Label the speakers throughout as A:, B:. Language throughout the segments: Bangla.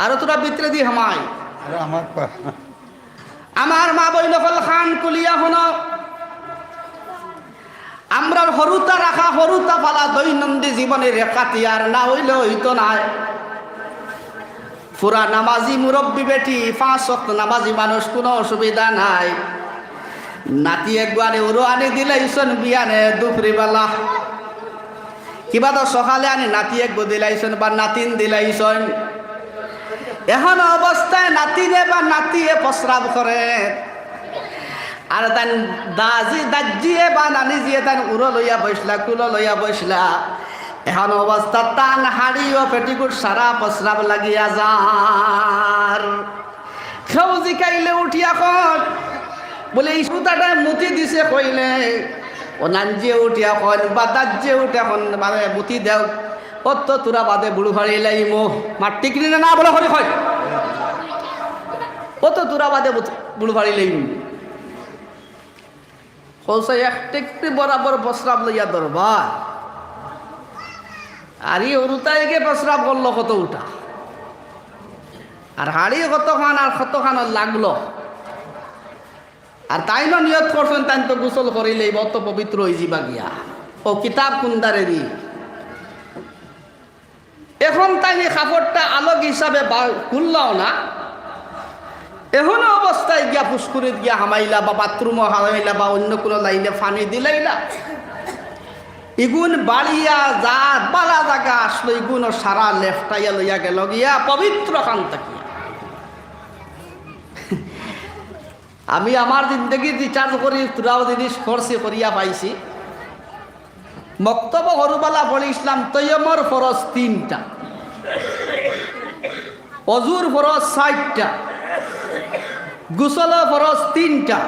A: আর তোরা ভিতরে দি হামাই আমার মা বই নকল খান কুলিয়া হন আমরা হরুতা রাখা হরুতা পালা দৈনন্দিন জীবনের রেখাতিয়ার না হইলে হইতো নাই। পুরা নামাজি মুরব্বী বেটি 5 ওয়াক্ত নামাজি মানুষ কোনো অসুবিধা নাই। নাতি একবারে উড়ো আনি দিলাইছন বিয়ানে দুপুরি বেলা কিবা তো সকালে আনি নাতি একগো দিলাইছন বা নাতিন দিলাইছন। এখন অবস্থায় নাতিনে বা নাতিয়ে প্রস্রাব করে আর তান দাজিয়ে বা নানি জিয়ে তান উড়ো লইয়া বসলা কুলো লইয়া বসলা। এখন অবস্থা টান হাড়ি ও পেটিকুট সারা প্রস্রাব লাগিয়া যার। খেউ জিকাইলে উঠিয়া কন বলে এই সুতাটা মুতি দিছে কইলে ও নাঞ্জিয়ে উঠিয়া কন বা দাজ্যে উঠে এখন মানে মুতি দেও অত তোরা বাদে বুড়ো ভাড়ি লাইমো মার টিকলি না বলে হলে হয় অত তোরা বাদে বুড়ো ভাড়ি লাইম কৌশা এক টেকটি বরাবর প্রস্রাব লইয়া দরবার আর ই উরুতাইকে প্রস্রাব করলো কত উঠা আর হাড়ি কতখান আর কতখান লাগলো। আর তাই না নিয়ত করছেন তাই তো গোসল করিলেই অত পবিত্র হয়ে যাবা গিয়া ও কিতাব কুন্দারে দি। এখন তাই কাপড়টা আলোক হিসাবে খুললাও না এখন অবস্থায় গিয়া পুষ্কুরিত গিয়া হামাইলা বা বাথরুমও হামাইলা বা অন্য কোনো লাইনে পানি দিলাইলা ইগুন বাড়িয়া যা বালা জায়গা আসলো ইগুন সারা লেফটাইয়া লইয়া গেল গিয়া পবিত্র খান তাকিয়া। আমি আমার জিন্দগি রিচার্জ করি তোরাও জিনিস খরচি করিয়া পাইছি। মক্তব্য হরুবালা বলি ইসলাম তৈয়মর ফরজ 3টা, অজুর ফরজ 60টা, গুসল ফরজ 3টা।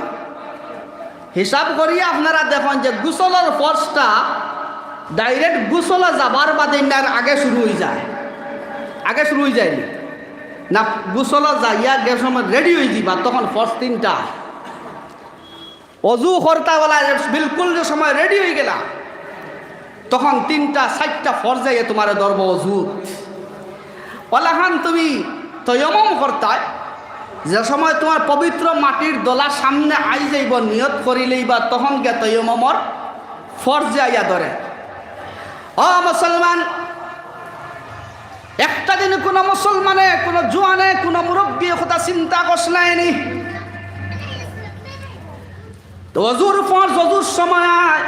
A: হিসাব করিয়া আপনারা দেখুন যে গুসলের ফরজটা ডাইরেক্ট গুসলে যাবার বাদে আগে শুরু হয়ে যায়, আগে শুরু হয়ে যায়নি না গুসলে যাইয়া গে সময় রেডি হয়ে যাবা তখন ফরজ 3টা। অজু করতা বলা বিলকুল যে সময় রেডি হয়ে গেলা তখন 3টা 4টা ফরজ যাইয়ে তোমার ধরব অজু। ওলাখান তুমি তয়মম করতায় যে সময় তোমার পবিত্র মাটির দলা সামনে আই যাইব নিয়ত করিলেই বা তখন গে তয়মমর ফরজ আইয়া ধরে। ও মুসলমান, একটা দিন কোনো মুসলমানে কোনো জোয়ানে কোনো মুরব্বী কথা চিন্তা করছলাইনি তো অজুর ফরজ অজুর সময়,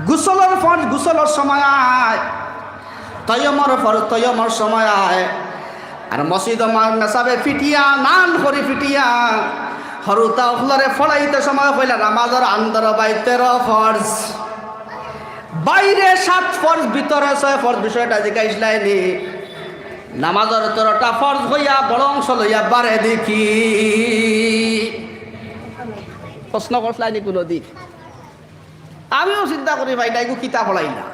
A: গুসলের ফরজ গুসলের সময়, তয়মর ফরজ তয়মর সময়। আর মসজিদ মেসাবে ফিটিয়া নান করে ফিটিয়া হরুতা হলরে ফলাইতে সময় হইলা নামাজের আন্দর বাই 13 ফরজ, বাইরে 7 ফরজ, ভিতরে 6 ফরজ। বিষয়টা জিজ্ঞাসলাইনি নামাজের 13টা ফরজ হইয়া বড় অংশ লইয়া বারে দেখি প্রশ্ন করছলাইনি কোনো দিক। আমিও চিন্তা করি ভাই ডাইগু কিতা পড়াই না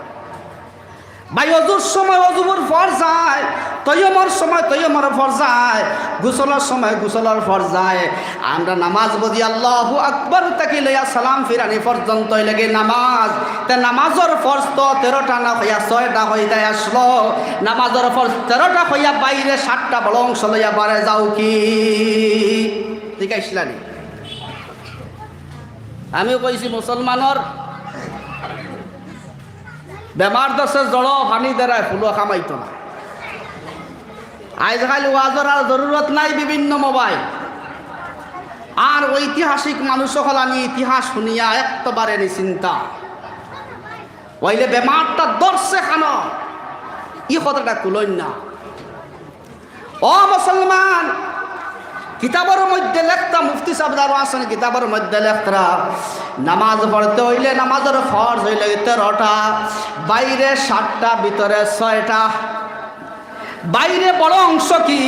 A: ভাই। অজুর সময় অজুবর ফরজ যায়, তয়মর সময় তয়মর ফরজ যায়, গুসলের সময় গুসলের ফরজ যায়। আমরা নামাজ বদি আল্লাহু আকবার তাকি লইয়া সালাম ফিরানি পর্যন্ত লাগে নামাজ। তে নামাজের ফরজ তো 13টা না হইয়া 6টা হইতে আসলো। নামাজের ফরজ 13টা হইয়া বাইরে 7টা বড় অংশ লইয়া বারে যাও কি ঠিক আসলানি। আমি কইছি মুসলমানের বেমার দশে জড় পানি দ্বারায় ফুলো খামাইতো না। আজকাল ওয়াজর আর জরুরত নাই, বিভিন্ন মোবাইল আর ঐতিহাসিক মানুষ সকল আমি ইতিহাস শুনিয়া একবারে নিশ্চিন্তা ওইলে বেমারটা দর্শে খানো ই কথাটা কুলইন না। ও মুসলমান, কিতাবের মধ্যে লেখতা মুফতি সাহেবদারও আছেন, কিতাবের মধ্যে লেখরা নামাজ পড়তে হইলে নামাজের ফরজ হইলে 13টা, বাইরে 7টা, ভিতরে 6টা। বাইরে বড় অংশ কি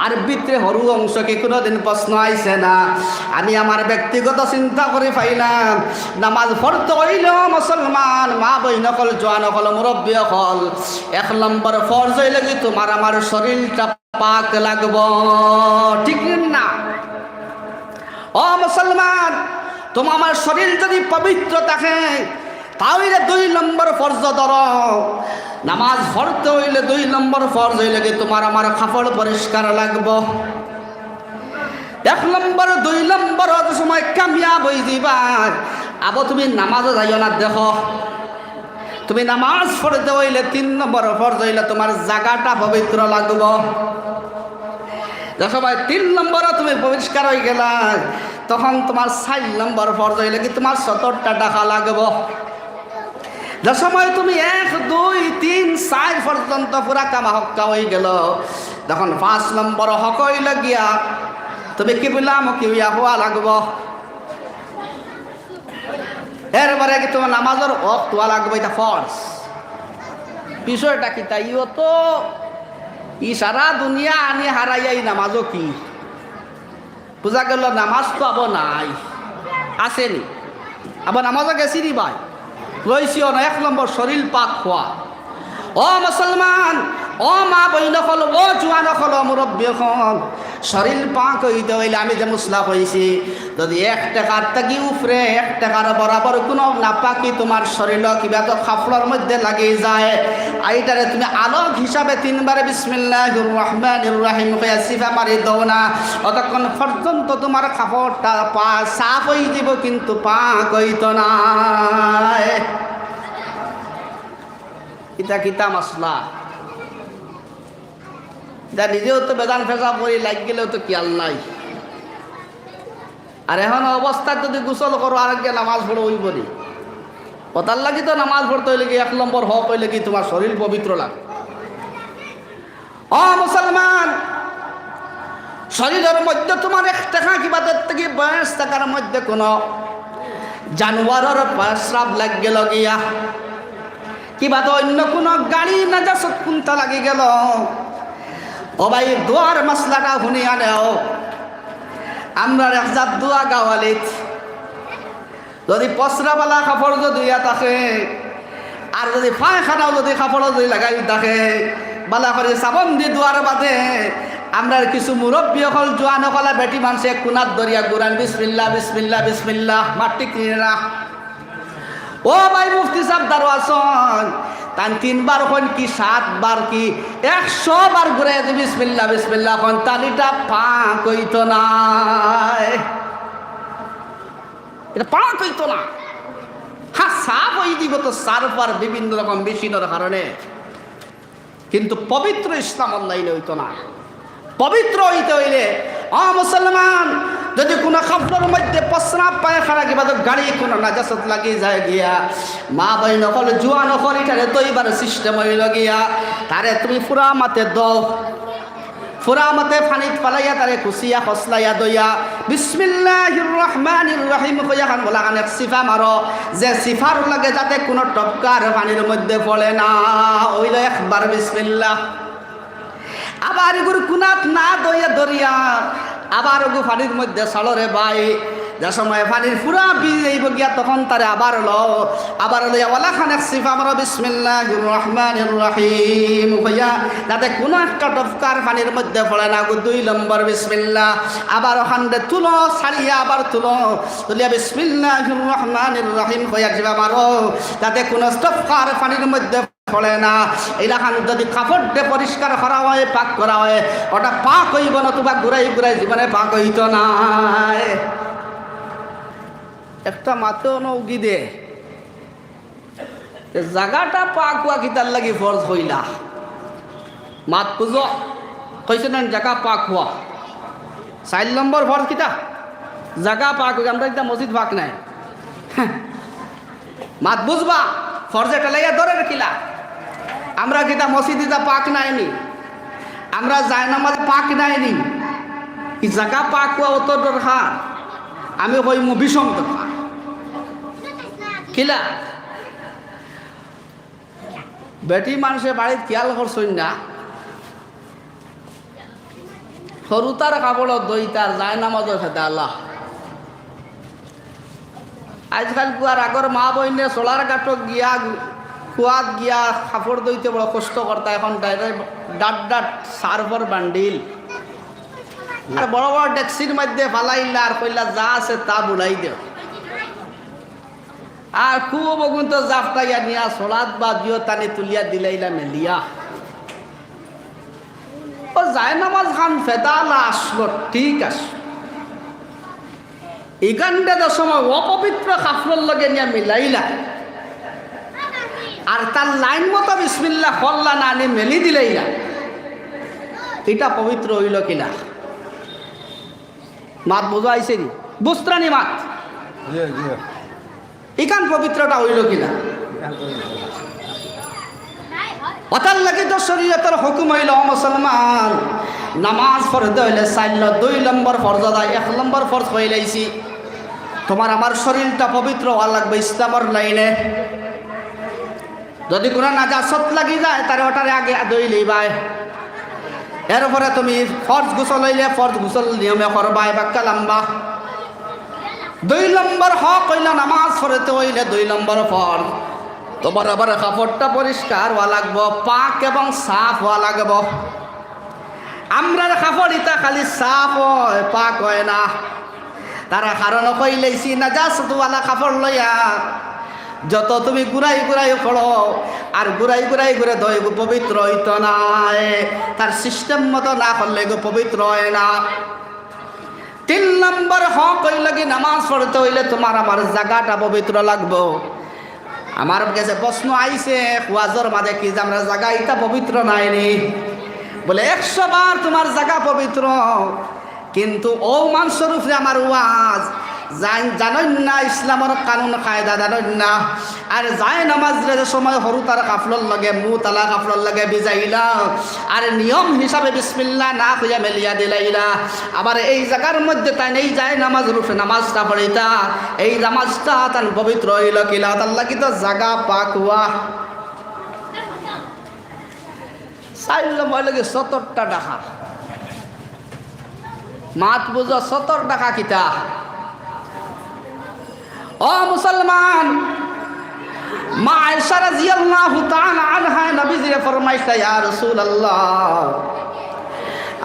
A: আর ভিতরে সরু অংশ কি কোনোদিন প্রশ্ন আইছে না। আমি আমার ব্যক্তিগত চিন্তা করে পাইলাম নামাজ পড়তে হইলেও মুসলমান মা বইন অকল জোয়ান অকল মুরব্বী অকল 1 নম্বর ফরজ হইলে কি তোমার আমার শরীরটা পাক লাগব, ঠিক না? ও মুসলমান, তোমার আমার শরীর যদি পবিত্র থাকে তাহলে 2 নম্বর ফরজ ধরো নামাজ পড়তে হইলে 2 নম্বর ফরজ হইলে কি তোমার আমার কাপড় পরিষ্কার লাগবো। 1 নম্বর 2 নম্বর সময় কামিয়াব হয়ে দিবা। আবার তুমি নামাজও যাইও না। দেখো তুমি নামাজ পড়তে হইলে 3 নম্বর ফরজ হইলে তোমার জায়গাটা পবিত্র লাগবো। দেখো ভাই 3 নম্বর তুমি পরিষ্কার হয়ে গেলা, তখন তোমার 4 নম্বর ফরজ হইলে কি তোমার সতরটা ঢাকা লাগবো। যে সময় তুমি 1 2 3 4 পর্যন্ত পুরা কামা হক্কা হয়ে গেল, তখন 5 নম্বর হক হইলে গিয়া তুমি কিবলামুখী হইয়া হওয়া লাগবো। এরপরে কি তোমার নামাজের ওয়াক্ত হওয়া লাগবে, এটা ফরজ। বিষয়টা কি তাইও তো সারা দুনিয়া আনি হারাইয়াই নামাজও কি বুঝা গেল। নামাজ তো আবার নাই, আসেনি। আবার নামাজও গেছি নি ভাই, লইছিও না। 1 নম্বর শরীর পাক হওয়া। ও মুসলমান, ও মা বইন হল, ও জোয়ান হল, মুরব্বী হল, শরীর পাক হইতে হইলে আমি যে মুসলা কইছি, যদি 1 টাকার থাকি উপরে 1 টাকার বরাবর কোনো নাপাকি তোমার শরীর কিবা তো খাফড়ার মধ্যে লাগিয়ে যায়, এইটারে তুমি আলোক হিসাবে 3 বারে বিসমিল্লাহির রহমানির রহিম কইয়া সিফা মারি দাও না, অতক্ষণ পর্যন্ত তোমার কাপড়টা সাফ হয়ে যাব, কিন্তু পাক হইতো না। কিতা মশলা যা নিজেও তো বেদান ফেসা পড়ি লাগ গেলেও তো খেয়াল নাই। আর এখন অবস্থায় যদি গোসল করো আর গিয়ে নামাজ পড়ো ওই বলি কথার লাগি তো নামাজ পড়তে হইলে কি 1 নম্বর হক হইলে কি তোমার শরীর পবিত্র লাগে। ও মুসলমান, শরীরের মধ্যে তোমার 1 টাকা কিবা থেকে 22 টাকার মধ্যে কোনো জানোয়ারের প্রস্রাব লাগ গেল গিয়া, কিবা তো অন্য কোনো গাড়ি নাজাসত কুন্তা লাগি গেল, ও ভাই দোয়ার মশলাটা শুনিয়া নেও। আমরা 1 দোয়া গাওয়ালিত যদি পসরাওয়ালা কাপড় যদি থাকে, আর যদি পায়খানাও যদি কাপড় যদি লাগাই থাকে, বালা করে সাবন দি দোয়ার বাদে আমরা কিছু মুরব্বী হল জোয়ান হলা বেটি মানুষে কুনাত দরিয়া গুরান বিসমিল্লাহ বিসমিল্লাহ বিসমিল্লাহ মাটি কিনা। ও ভাই মুফতি সাহেব দারোয়ান তান 3 বার হন কি 7 বার কি 100 বার ঘুরে বিসমিল্লাহ বিসমিল্লাহ হন, তালিটা পাক হইতো না, এটা পাক হইতো না। হ্যাঁ সাফ হয়ে দিব তো সারফার বিভিন্ন রকম মেশিনের কারণে, কিন্তু পবিত্র ইসলাম অনলাইনে হইতো না। পবিত্র হইতে হইলে মুসলমান যদি কোনো কাপড়ের মধ্যে প্রস্রাব পায়খানা কিংবা গাড়ি কোনো নাজাসত লাগিয়ে যায় গিয়া, মা ভাই নকল জুয়া নকল এটারে দইবার সিস্টেম হইল গিয়া, তারে তুমি ফুরা মাতে দাও, ফুরা মাতে পানিত পালাইয়া তারে খুশিয়া খসলাইয়া দইয়া বিসমিল্লাহির রহমানির রহিম কইয়া খান বলা খান সিফা মারো, যে সিফার লাগে যাতে কোনো টপকার পানির মধ্যে পড়ে না, হইল 1 বার বিসমিল্লাহ। আবার এগুলো কুনাত না দইয়া দরিয়া আবার ওগু পানির মধ্যে সালরে বাই, যে সময় পানির পুরা বিজাইব গিয়া তখন তারে আবার লইয়া ওয়ালা খান সিফা মারো বিসমিল্লাহির রহমানির রহিম কইয়া যাতে কোনো একটা টপকার পানির মধ্যে পড়ে না। 2 নম্বর বিসমিল্লাহ, আবার ওখানে তুলো ছাড়িয়া আবার তুলিয়া বিসমিল্লাহির রহমানির রহিম কইয়া সিফা মারো যাতে কোনো টপকার পানির মধ্যে পড়ে না। এইখান যদি কাপড় দিয়ে পরিষ্কার করা হয় পাক করা হয়, ওটা পাক হইব না, তোমার ঘুরাই ঘুরাই জীবনে পাক হইত না। একটা মাতেও নৌকি দে জায়গাটা পাক হওয়া কিতার লাগি ফরজ হইলা, মাত পুজো কইছে না জায়গা পাক হওয়া। 4 নম্বর ফরজ কিতা জায়গা পাক হই, আমরা একটা মসজিদ পাক নাই, মাত বুঝবা ফরজ এটা লাইয়া ধরে রাখিলা। আমরা কিতা মসজিদে পাক নাইনি, আমরা জায়নামাজ পাক নাইনি, এই জায়গা পাক হওয়া অত দরকার। আমি কই বিষম দরকার কিলা বেটি মানুষের বাড়িতে খেয়াল করছই না, সরুতার কাপড় দইতার জায়নামাজও খেতে আল্লাহ। আজকাল কুয়ার আগর মা বইনে সোলার কাঠক গিয়া কুয়াত গিয়া কাপড় দইতে বড় কষ্ট করতা, এখন ডাইরেক্ট ডাট সার্ভার বান্ডিল আর বড় বড় ডেক্সির মধ্যে ফালাইলা আর কইলা যা আছে তা বুলাই দেও। আর খুব বগুন তো জাফটাইয়া নিয়া সলাদ বা জিও টানি তুলিয়া দিলাইলা মেলিয়া ও যায় নামাজ খান ফেদালা আসলো ঠিক আছে এখানটা সময় অপবিত্র কাফরর লগে নিয়ে মিলাইলা আর তার লাইন মতো বিসমিল্লাহ করলা না আনি মেলি দিলাইলা এটা পবিত্র হইল কিনা মাত বোঝা আইসে নি বুস্ত্রানি মাত ইকান পবিত্রটা হইল কিনা অতার লাগি তো শরীয়তের হুকুম হইল মুসলমান নামাজ ফরজ হইলে চাইল 2 নম্বর ফরজ আদায় 1 নম্বর ফরজ হইলাইছি তোমার আমার শরীরটা পবিত্র হওয়া লাগবে ইসলামের লাইনে যদি কোনো নাজাসত লাগি যায় তার ওটারে আগে দইলেই ভাই এরপরে তুমি ফরজ গোসল হইলে ফরজ গোসল নিয়মে করবা বাক্কা লম্বা 2 নম্বর হক হইল নামাজ পড়তে হইলে 2 নম্বর ফরজ তোমার আবার কাপড়টা পরিষ্কার হওয়া লাগবো পাক এবং সাফ হওয়া লাগবো আমরার কাপড় ইটা খালি সাফ হয় পাক হয় না তারা কারণ কইলেছি নাজাসতওয়ালা কাপড় লইয়া যত তুমি ঘুরাই ঘুরাই পড়ো আর ঘুরাই ঘুরাই ঘুরে দই পবিত্র হইতো না তার সিস্টেম মতো না করলে পবিত্র হয় না 3 নম্বর হক হইল কি নামাজ পড়তে হইলে তোমার আমার জায়গাটা পবিত্র লাগবো আমার কাছে প্রশ্ন আইছে ওয়াজর মাঝে কি যে আমরা জায়গা এটা পবিত্র নাই নি বলে 100 বার তোমার জায়গা পবিত্র কিন্তু ও মানুষের উপরে আমার ওয়াজ জানেন না ইসলামের কানুন কায়দা জানেন না আর যায় নামাজের সময় সরু তার কাফলর লগে মু তালা কাফলর লগে বিজাইলা আর নিয়ম হিসাবে বিসমিল্লাহ না খুঁজে মেলিয়া দিলাইলা আবার এই জায়গার মধ্যে তাই নেই যায় নামাজ রূপে নামাজটা পড়িতা এই নামাজটা তার পবিত্র হইল কিলা তার লাগি তো জাগা পাক হওয়া চাইল মই লাগে 70টা টাকা মাত বুঝো 70 টাকা কিতা ও মুসলমান মা আয়েশা রাদিয়াল্লাহু তাআলা আনহা নবীজিরে ফরমাইছে ইয়া রাসূলুল্লাহ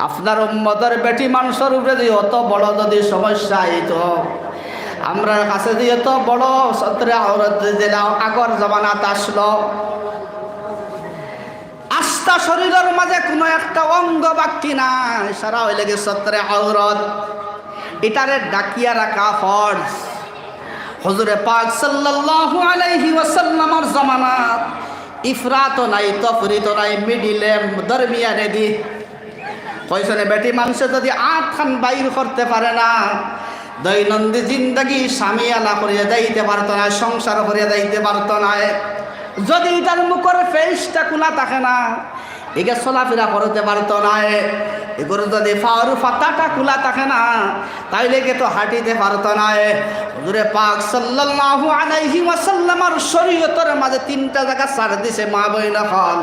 A: আপনার উম্মতের বেটি মানুষের উপরে যদি অত বড় যদি সমস্যা আইতো আমরা কাছে যে এত বড় সতরে আওরাত যেটা আগর জামানাত আসলো আস্থা শরীরের মাঝে কোনো একটা অঙ্গ বাকি নাই সারা হইলে গিয়ে সতরে আওরাত এটারে ডাকিয়া রাখা ফরজ হুজুরে পাক সাল্লাল্লাহু আলাইহি ওয়াসাল্লামের জামানাত ইফরাত নাই তফরিত নাই মিডিলে দরমিয়ানে দি কইছনে বেটি মানুষ যদি 8 খান বাইর করতে পারে না দৈনন্দিন জিন্দগি স্বামীয়ালা করিয়া যাইতে পারত না সংসার করিয়া যাইতে পারত না যদি তার মুখের ফেসটা খোলা থাকে না একে চলাফেরা করতে পারতো না এগুলো যদি ফাওয়ার পাতাটা খোলা থাকে না তাইলে কে তো হাঁটিতে পারতো না হুজুরে পাক সাল্লাল্লাহু আলাইহি ওয়াসাল্লামের শরীয়তের মাঝে 3টা জায়গা ছাড় দিছে মা বইনা খান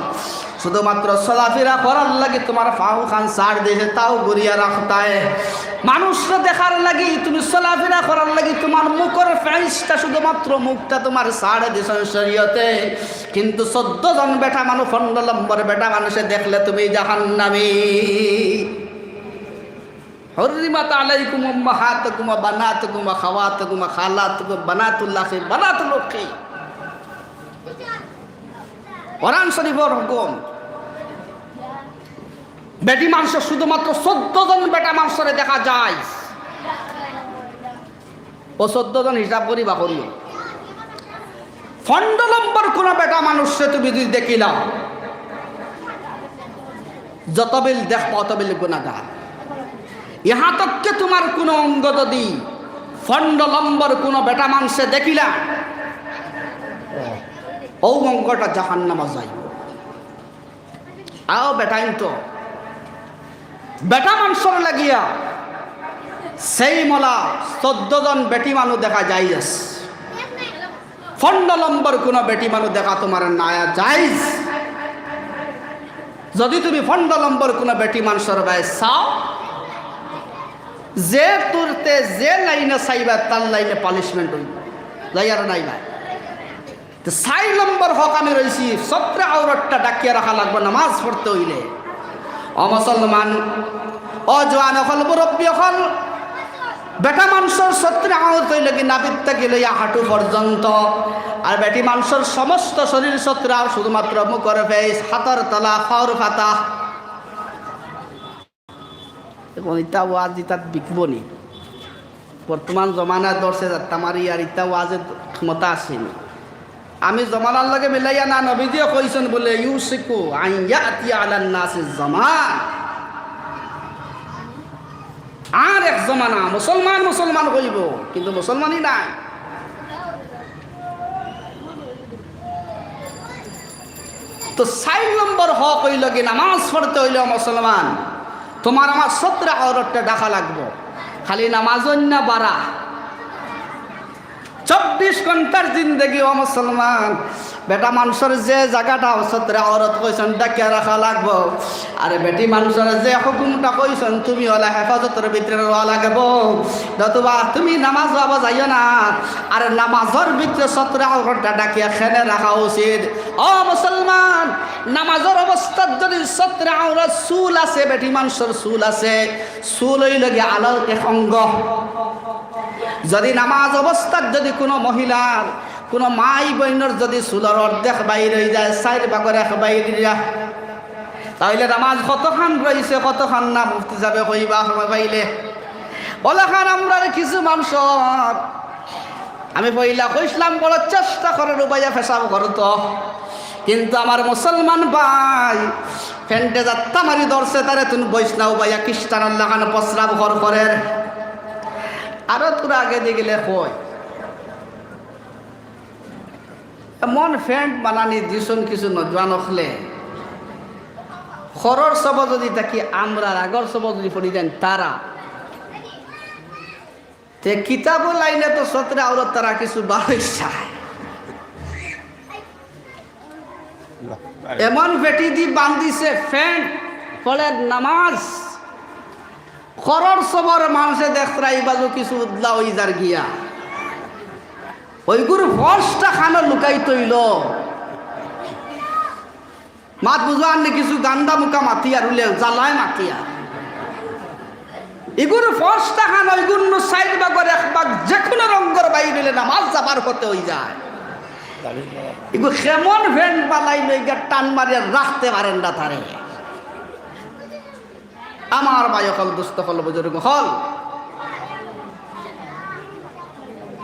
A: শুধুমাত্র চলাফেরা করার লাগে তোমার ফাউ খান ছাড় দিয়েছে তাও ঘুরিয়া রাখতায় মানুষরা দেখার লাগি তুমি চলাফেরা করার লাগি তোমার মুখের ফেসটা শুধুমাত্র মুখটা তোমার ছাড় দিয়েছে শরীয়তে কিন্তু 14 জন বেটা মানুষ 15 নম্বর বেটা মানুষে দেখলে তুমি জাহান্নামী হরিমাত আলাইকুম উম্মাহাতুকুম ওয়া বানাতুকুম ওয়া খাওয়াতুকুম ওয়া খালাতুকুম বানাতুল্লাহি বানাতুল্লাহি কোরআন শরীফের হুকুম বেটি মানুষ শুধুমাত্র 14 জন বেটা মানুষরে দেখা যায় ও 14 জন হিসাব করিবা করিও 15 নম্বর কোন বেটা মানুষে তুমি যদি দেখিলা যত বিল দেখবা তত বিল গুনাহগার ইহা তককে তোমার কোন অঙ্গ যদি 15 নম্বর কোন বেটা মানুষে দেখিলা ও অঙ্গটা জাহান্নামে যাইব আও বেটাইন তো বেটা মানুষের লাগিয়া সেই মলা 14 জন বেটি মানুষ দেখা যায় 15 নম্বর কোন বেটি মানুষ দেখা তোমার নায়া যাইজ যদি তুমি 15 নম্বর কোন বেটি মানুষের ভাই চাও যে তুরতে যে লাইনে চাইবা তার লাইনে পানিশমেন্ট হইব যাই আর নাই ভাই তো 4 নম্বর হক আমি রয়েছি সত্রে আওরাতটা ডাকিয়া রাখা লাগবে নামাজ পড়তে হইলে অমুসলমান অজওয়ান হল মুরব্বী হল বেটা মানুষের সত্রে আহত হইলে কি নাভির থেকে লইয়া হাঁটু পর্যন্ত, আর বেটি মানুষের সমস্ত শরীর সত্রে আর শুধুমাত্র মুখের ফেস, হাতের তলা, ফাওর ফাতা। ইতা ওয়াজ ইতাত বিকবনি বর্তমান জমানায় দর্শে যাত্তামারি আর ইতা ওয়াজের ক্ষমতা আসেনি। আমি জমানার লগে মিলাইয়া না, নবীজিও কইছেন বলে ইউসিকু আইয়াতি আলান নাসিজ জামান, আর এক জমানা মুসলমান মুসলমান কইব কিন্তু মুসলমানই নাই। তো 4 নম্বর হক হইল কি নামাজ পড়তে হইল মুসলমান, তোমার আমার সত্রে আওরতটা ডাকা লাগবো। খালি নামাজ না বাড়া 24 ঘন্টার জিন্দগি ও মুসলমান, বেটা মানুষের যে জায়গাটা সত্রে আওরত কইছেন ডাকিয়া রাখা লাগবো। আরে বেটি মানুষের যে হুকুমটা কইছেন তুমি হলে হেফাজতের ভিতরে রওয়া লাগবো, নতুবা তুমি নামাজ যাবো যাইও না। আর নামাজের ভিতরে সত্রে আওরতটা ডাকিয়া খেনে রাখা উচিত। ও মুসলমান, নামাজের অবস্থার যদি সত্রে আওরত চুল আছে, বেটি মানুষের চুল আছে, চুল হইল গিয়ে আলোর এক অঙ্গ। যদি নামাজ অবস্থার যদি কোনো মহিলার কোনো মাই বইনের যদি চুলের অর্ধেক বাইর হয়ে যায়, 4 ভাগের 1 বাইর, তাহলে নামাজ কতখান রয়েছে কতখান না মুফতি যাবে কইবা সময় পাইলে। ওলাখান আমরা কিছু মানুষ, আমি পইলা কইসলাম বড় চেষ্টা করে রুবাইয়া ফেসাব করতো, কিন্তু আমার মুসলমান ভাই ফ্যান্টে যাত্তা মারি ধরছে তারে তুমি বৈষ্ণব ভাইয়া খ্রিস্টান লাগানো প্রস্রাব ঘর করে। আরো তোরা আগে দিয়ে গেলে কই এমন ফ্যান্ট বানানি দিছন কিছু নজওয়ান হলে খরর সব যদি থাকি আমরা আগর সব যদি পড়ি দেন তারা তে কিতাব লাইনে তো সত্রে আওরত তারা কিছু বাড়াইছায়। এমন বেটি দি বান্ধিছে ফ্যান্ট ফলে নামাজ খরর সবর মানুষে দেখরা এই বাজু কিছু উদলা ওই যার গিয়া ওইগুর ফসটা খানো লুকাই তৈল মাত বুঝান নি কিছু গান্দা মুখা মাতিয়া রুলে জ্বালায় মাতিয়া এগুর ফসটা খান ওইগুর 4 ভাগের 1 ভাগ যে কোনো রঙের বাইরে নামাজ যাবার হতে হয়ে যায়। এগুলো কেমন ভ্যান পালাই লইগা টান মারিয়া রাখতে পারেন না তারে। আমার ভাই হল দুস্থ হল বুজুর্গ হল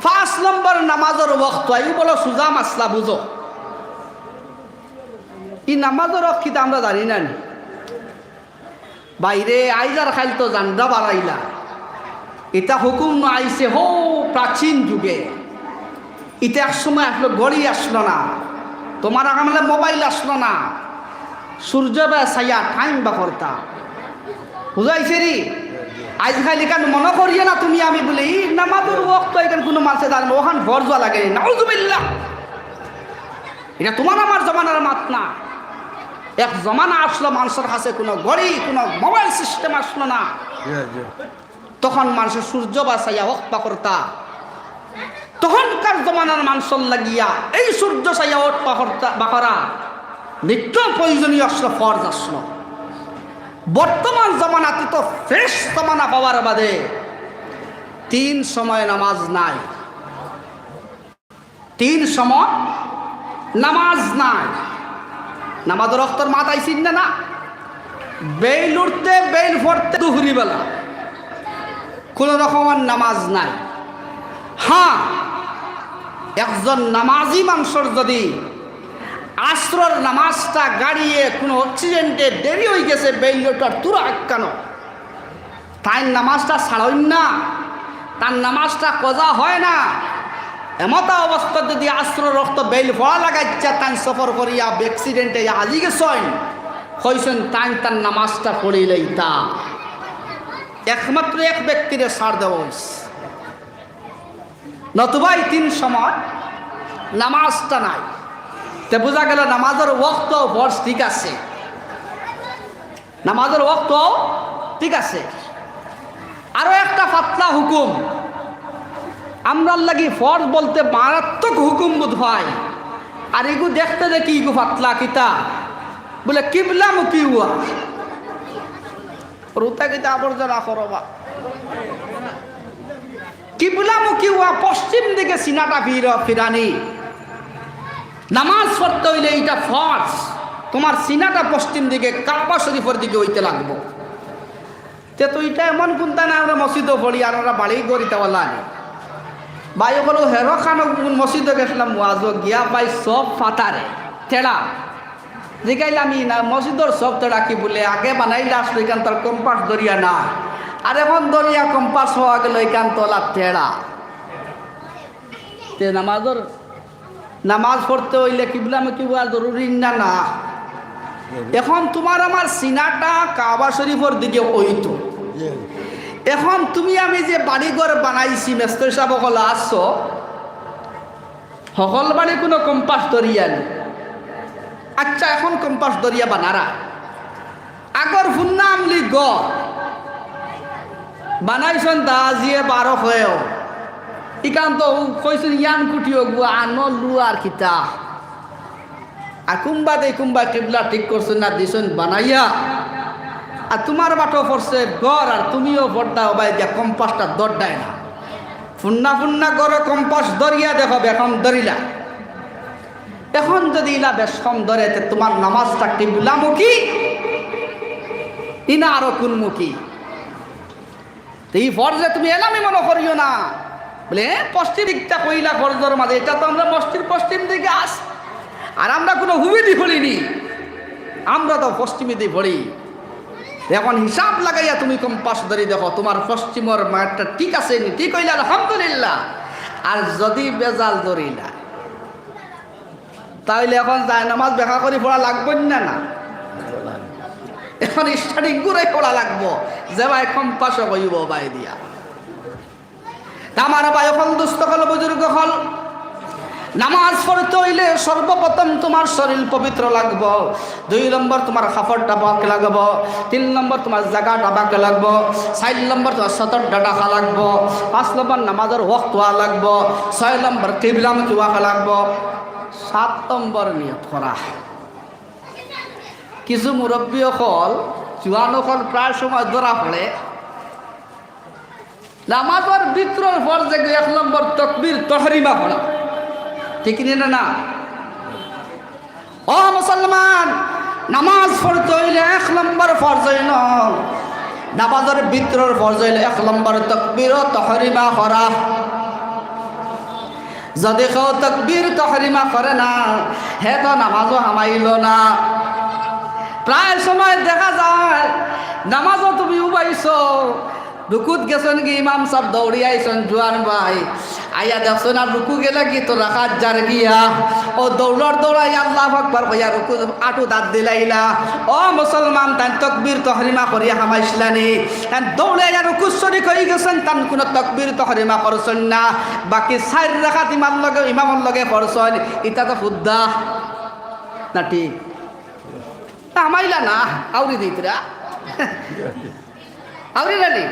A: 5 নম্বর নামাজের ওয়াক্ত এই বলো সুজা মাসলা বুঝো। এই নামাজের ওয়াক্ত কি আমরা জানি না বাইরে আইজার খাইল তো জান্ডা বাড়াইলা এটা হুকুম না আইছে হো প্রাচীন যুগে। এটা এক সময় আসলো ঘড়ি আসলো না, তোমার আগামলে মোবাইল আসলো না, সূর্য বা ছায়া টাইম বা করতা বুঝাইছে রি। আজ খাইলে কেন মনে করিয়ে না তুমি আমি বলি নামাজের ওয়াক্ত এখানে কোনো মাসে দাঁড়ানো ওখান ভর যাওয়া লাগে নাউজুবিল্লাহ। এটা তোমার আমার জমানার মাত না। এক জমানা আসলো মানুষের কাছে কোনো ঘড়ি কোনো মোবাইল সিস্টেম আসলো না, তখন মানুষের সূর্য বা ছায়া ওয়াক্ত করতা। তখনকার জমানার মানুষের লাগিয়া এই সূর্য ছায়া ওট বাকরা নিত্য প্রয়োজনীয় আসলো, ফরজ আসলো। বর্তমান জমানাতে তো ফ্রেশ জমানা পাওয়ার বাদে 3 সময় নামাজ নাই, 3 সময় নামাজ নাই। নামাজের রক্তর মাথায় চিন্তা না, বেইল উঠতে বেইল ফরতে দুপুরি বেলা কোন রকমের নামাজ নাই। হ্যাঁ, একজন নামাজি মানুষের যদি আসরের নামাজটা গাড়িয়ে কোনো অ্যাক্সিডেন্টে দেরি হয়ে গেছে বেইলটার তুরা আটকানো, তাই নামাজটা ছাড়ইন না, তার নামাজটা কজা হয় না। এমতা অবস্থা যদি আসরের রক্ত বেইল পড়া লাগাইছে তাই সফর করিয়া অ্যাক্সিডেন্টে আজি গেছেন হয়েছেন তাই তার নামাজটা পড়িলেই তা একমাত্র এক ব্যক্তিরে ছাড় দেওয়া হয়েছে, নতুবাই 3 সময় নামাজটা নাই। তে বোঝা গেল নামাজের ওয়াক্ত ফরজ ঠিক আছে, নামাজের ওয়াক্ত ঠিক আছে। আরো একটা পাতলা হুকুম আমরা লাগি ফরজ বলতে মারাত্মক হুকুম বোধ হয়, আর এগু দেখতে দেখি ইগু পাতলা কিতা বলে কিবলা মুখী হুয়া রুতা কিতা আবর্জনা করবা কিবলামুখী হওয়া, পশ্চিম দিকে সিনাটা ফিরানি। নামাজ পড়তে হইলে এটা ফরজ, তোমার সিনাটা পশ্চিম দিকে কাবা শরীফের দিকে হইতে লাগবো। তো এটা এমন কোনটা না আমরা মসজিদও পড়ি আর ওরা বাড়ি গড়িতে লাগে ভাই বলো হেরো খানো মসজিদে গেছিলাম ওয়াজও গিয়া ভাই সব ফাতারে ঠেড়া জিগাইলাম না মসজিদর সব তেড়া কি বলে আগে বানাইলে আসলো এখান তোর কম্পাস দরিয়া না, আর এখন দরিয়া কম্পাস হওয়া গেল এখান তোলা ঠেড়া। তে নামাজ পড়তে হইলে কিবলামুখী হওয়া জরুরি না না। এখন তোমার আমার সিনাটা কাবা শরীফের দিকে হইতো। এখন তুমি আমি যে বাড়িঘর বানাইছি মেস্তর সাহেব সকল আসছো সকল বাড়ি কোনো কম্পাস দরিয়া নেই। আচ্ছা এখন কম্পাস দরিয়া বানারা আগর ফুন্না আমলি গ বানাইছন দা জিয়ে 12 হয়েও ইকান তো কইছেন ইয়ান কুটিও গুয়া আনো লু আর কিতা আর কুম্বা কিবলা ঠিক করছেন না দিছেন বানাইয়া আর তোমার বাটো পড়ছে গড় আর তুমিও বড্ডা হবাই দিয়া কম্পাসটা দরডায় না ফুন্না গড়ে কম্পাস দরিয়া দেখো এখন দরিলা। এখন যদি ইলা বেশ কম ধরে তোমার নামাজটা কিবলামুখী ইনা আরো কোনমুখী। এই ফরজে তুমি এলামি মনে করিও না বলে পশ্চিম দিকটা কইলা ফরজের মাঝে, এটা তো আমরা মসজিদ পশ্চিম দিকে আস আর আমরা কোনো হুবিদি পড়িনি, আমরা তো পশ্চিমে দিয়ে পড়ি। এখন হিসাব লাগাইয়া তুমি কম্পাস ধরি দেখো তোমার পশ্চিমের মাঠটা ঠিক আছে নি, ঠিক হইলে আলহামদুলিল্লাহ। আর যদি বেজাল ধরিলা তাহলে এখন যায় নামাজ দেখা করে পড়া লাগবে না না, এখন স্টার্টিং করে পড়া লাগবো যে ভাই কম্পাসও কইব ভাই দিয়া। আমার ভাই এখন দুস্থ হল বুজুর্গ হল নামাজ পড়তে হইলে সর্বপ্রথম তোমার শরীর পবিত্র লাগবো, 2 নম্বর তোমার কাপড়টা বাঁকে লাগবো, 3 নম্বর তোমার জায়গাটা বাঁকে লাগবো, 4 নম্বর তোমার সতরটা ডাকা লাগবো, 5 নম্বর নামাজের ওয়াক্ত হওয়া লাগবো, 6 নম্বর কিবলামুখী হওয়া লাগবো, 7 নম্বর নিয়ত করা। কিছু মুরব্বী হল জোয়ান হল প্রায় সময় ধরা পড়ে নামাজের ভিতরের পর যে 1 নম্বর তাকবীর তাহরিমা পড়া, ঠিক না? ও মুসলমান, নামাজ পড়তে হইলে 1 নম্বর ফরজ হইল নামাজের ভিতরের ফরজ হইলে 1 নম্বর তাকবীর ও তাহরিমা করা। যদি কেউ তাকবীর তাহরিমা করে না হে তো নামাজও হামাইল না। প্রায় সময় দেখা যায় নামাজও তুমি উবাইছো, রুকুত গেছেন কি ইমাম সাহেব দৌড়ি আইসন জোয়ান ভাই আইয়া দেখছেন আর রুকু গেলে কি তো রাখাত যার গিয়া ও দৌড়াই আল্লাহু আকবার কইয়া রুকু আটু দাঁত দিলাইলা। ও মুসলমান তান তাকবীর তাহরিমা করিয়া হামাইছলানি, তান দৌড়ে আইয়া রুকু শরীক হয়ে গেছেন, তান কোনো তাকবীর তাহরিমা করছেন না, বাকি 4 রাকাত ইমামের লগে পড়ছেন, এটা তো ফুদ্দা না ঠিক হামাইলা না আউরি দিতরা আউরি রানি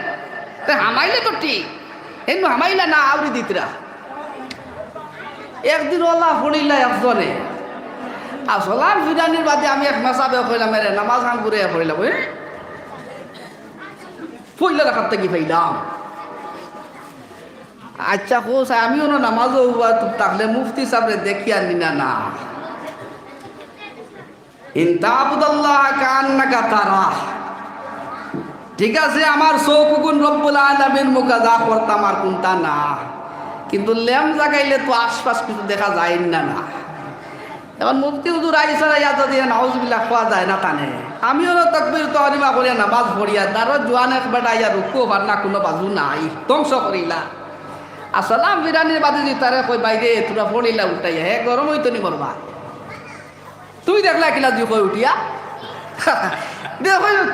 A: হামাইলে তো ঠিক এমনি হামাইলা না আউরি দিতরা। একদিন ওলা পড়িলা একজনে আসলাম ফিরানির বাদে আমি এক মেসাবে কইলাম রে নামাজ খান করে পড়িলাম পইলা রাখার থেকে পাইলাম। আচ্ছা কোস আমিও না নামাজও তাহলে মুফতি সাহেবরে দেখি আনি না না ইনতাবুদাল্লাহ কান্নাকা তারা, ঠিক আছে আমার চৌকুগুন রব্বুল আলামিন মুখা যা করতাম আর কোনটা না, কিন্তু ল্যাম জাগাইলে তো আশপাশ কিছু দেখা যায় না না। এবার মুফতি হুজুর আইসা ইয়াদ দিয়ে নাউজুবিল্লাহ খাওয়া যায় না টানে, আমিও না তাকবীর তাহরিমা করিয়া নামাজ পড়িয়া তারও জোয়ান এক বেটা ইয়া রুকু ভার না কোনো বাজু নাই ধ্বংস করিলা। আসলাম বিরানির বাদে দি তারে কই বাইরে তোরা পড়িলা উঠাইয়া হে গরম হইতো নি মরবা তুই দেখলা কিলা জু কই উঠিয়া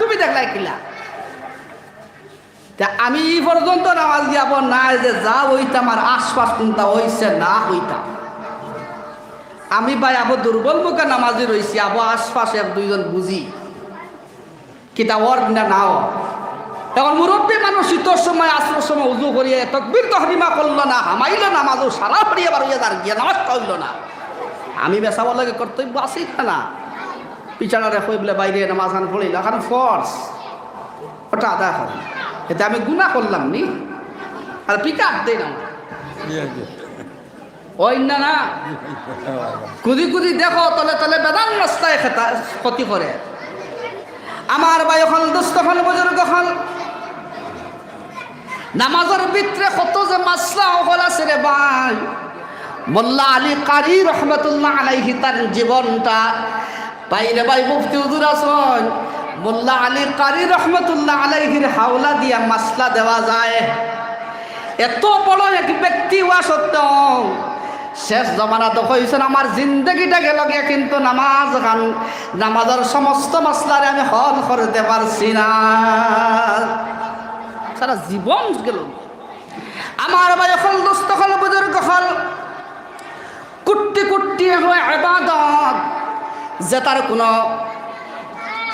A: তুমি দেখলা কিলা। আমি এই পর্যন্ত নামাজ যাব না যে যা হইতাম আর আশপাশ কোনটা হইছে না হইতাম আমি ভাই আবো দুর্বল মুখে নামাজি রয়েছি, আবো আশপাশে 1-2 জন বুঝি কিতা ওর না নাও। এখন মুরব্বী মানুষ শীতর সময় আসর সময় উজু করিয়ে তাকবীর তাহরিমা করলো না, হামাইল নামাজও সারা পড়িয়া বার হইয়া তার গিয়া নামাজ হইল না। আমি বেসাব লাগে কর্তব্য আছি না পিছাড়ারে হই বলে বাইরে নামাজ খান পড়িল এখন ফর্স ওটা আদায় হয়, এতে আমি গুনাহ করলাম নি। আর পিক আপ দেয় না ওই না না কুদি কুদি দেখো তলে তলে বেদান রাস্তায় ক্ষতি করে। আমার ভাই হল দোস্ত হল বুজুর্গ হল নামাজের ভিতরে কত যে মাসলা হল আছে রে ভাই। মোল্লা আলী কারি রহমতুল্লাহ আলাইহি তার জীবনটা বাইরে ভাই মুফতি হুজুর আছেন মোল্লা আলী কারি রহমতুল্লাহ আলাইহির হাওলা দিয়া মাসলা দেওয়া যায়। এত বড় এক ব্যক্তি হওয়া সত্ত্বেও শেষ জমানাতে কইছেন আমার জিন্দগিটা গেল গিয়া কিন্তু নামাজের সমস্ত মাসলারে আমি হল করতে পারছি না, সারা জীবন গেল। আমার ভাই হল দোস্ত হল বুজুর্গ হল কুট্টি কুট্টি হয় ইবাদত যে তার কোনো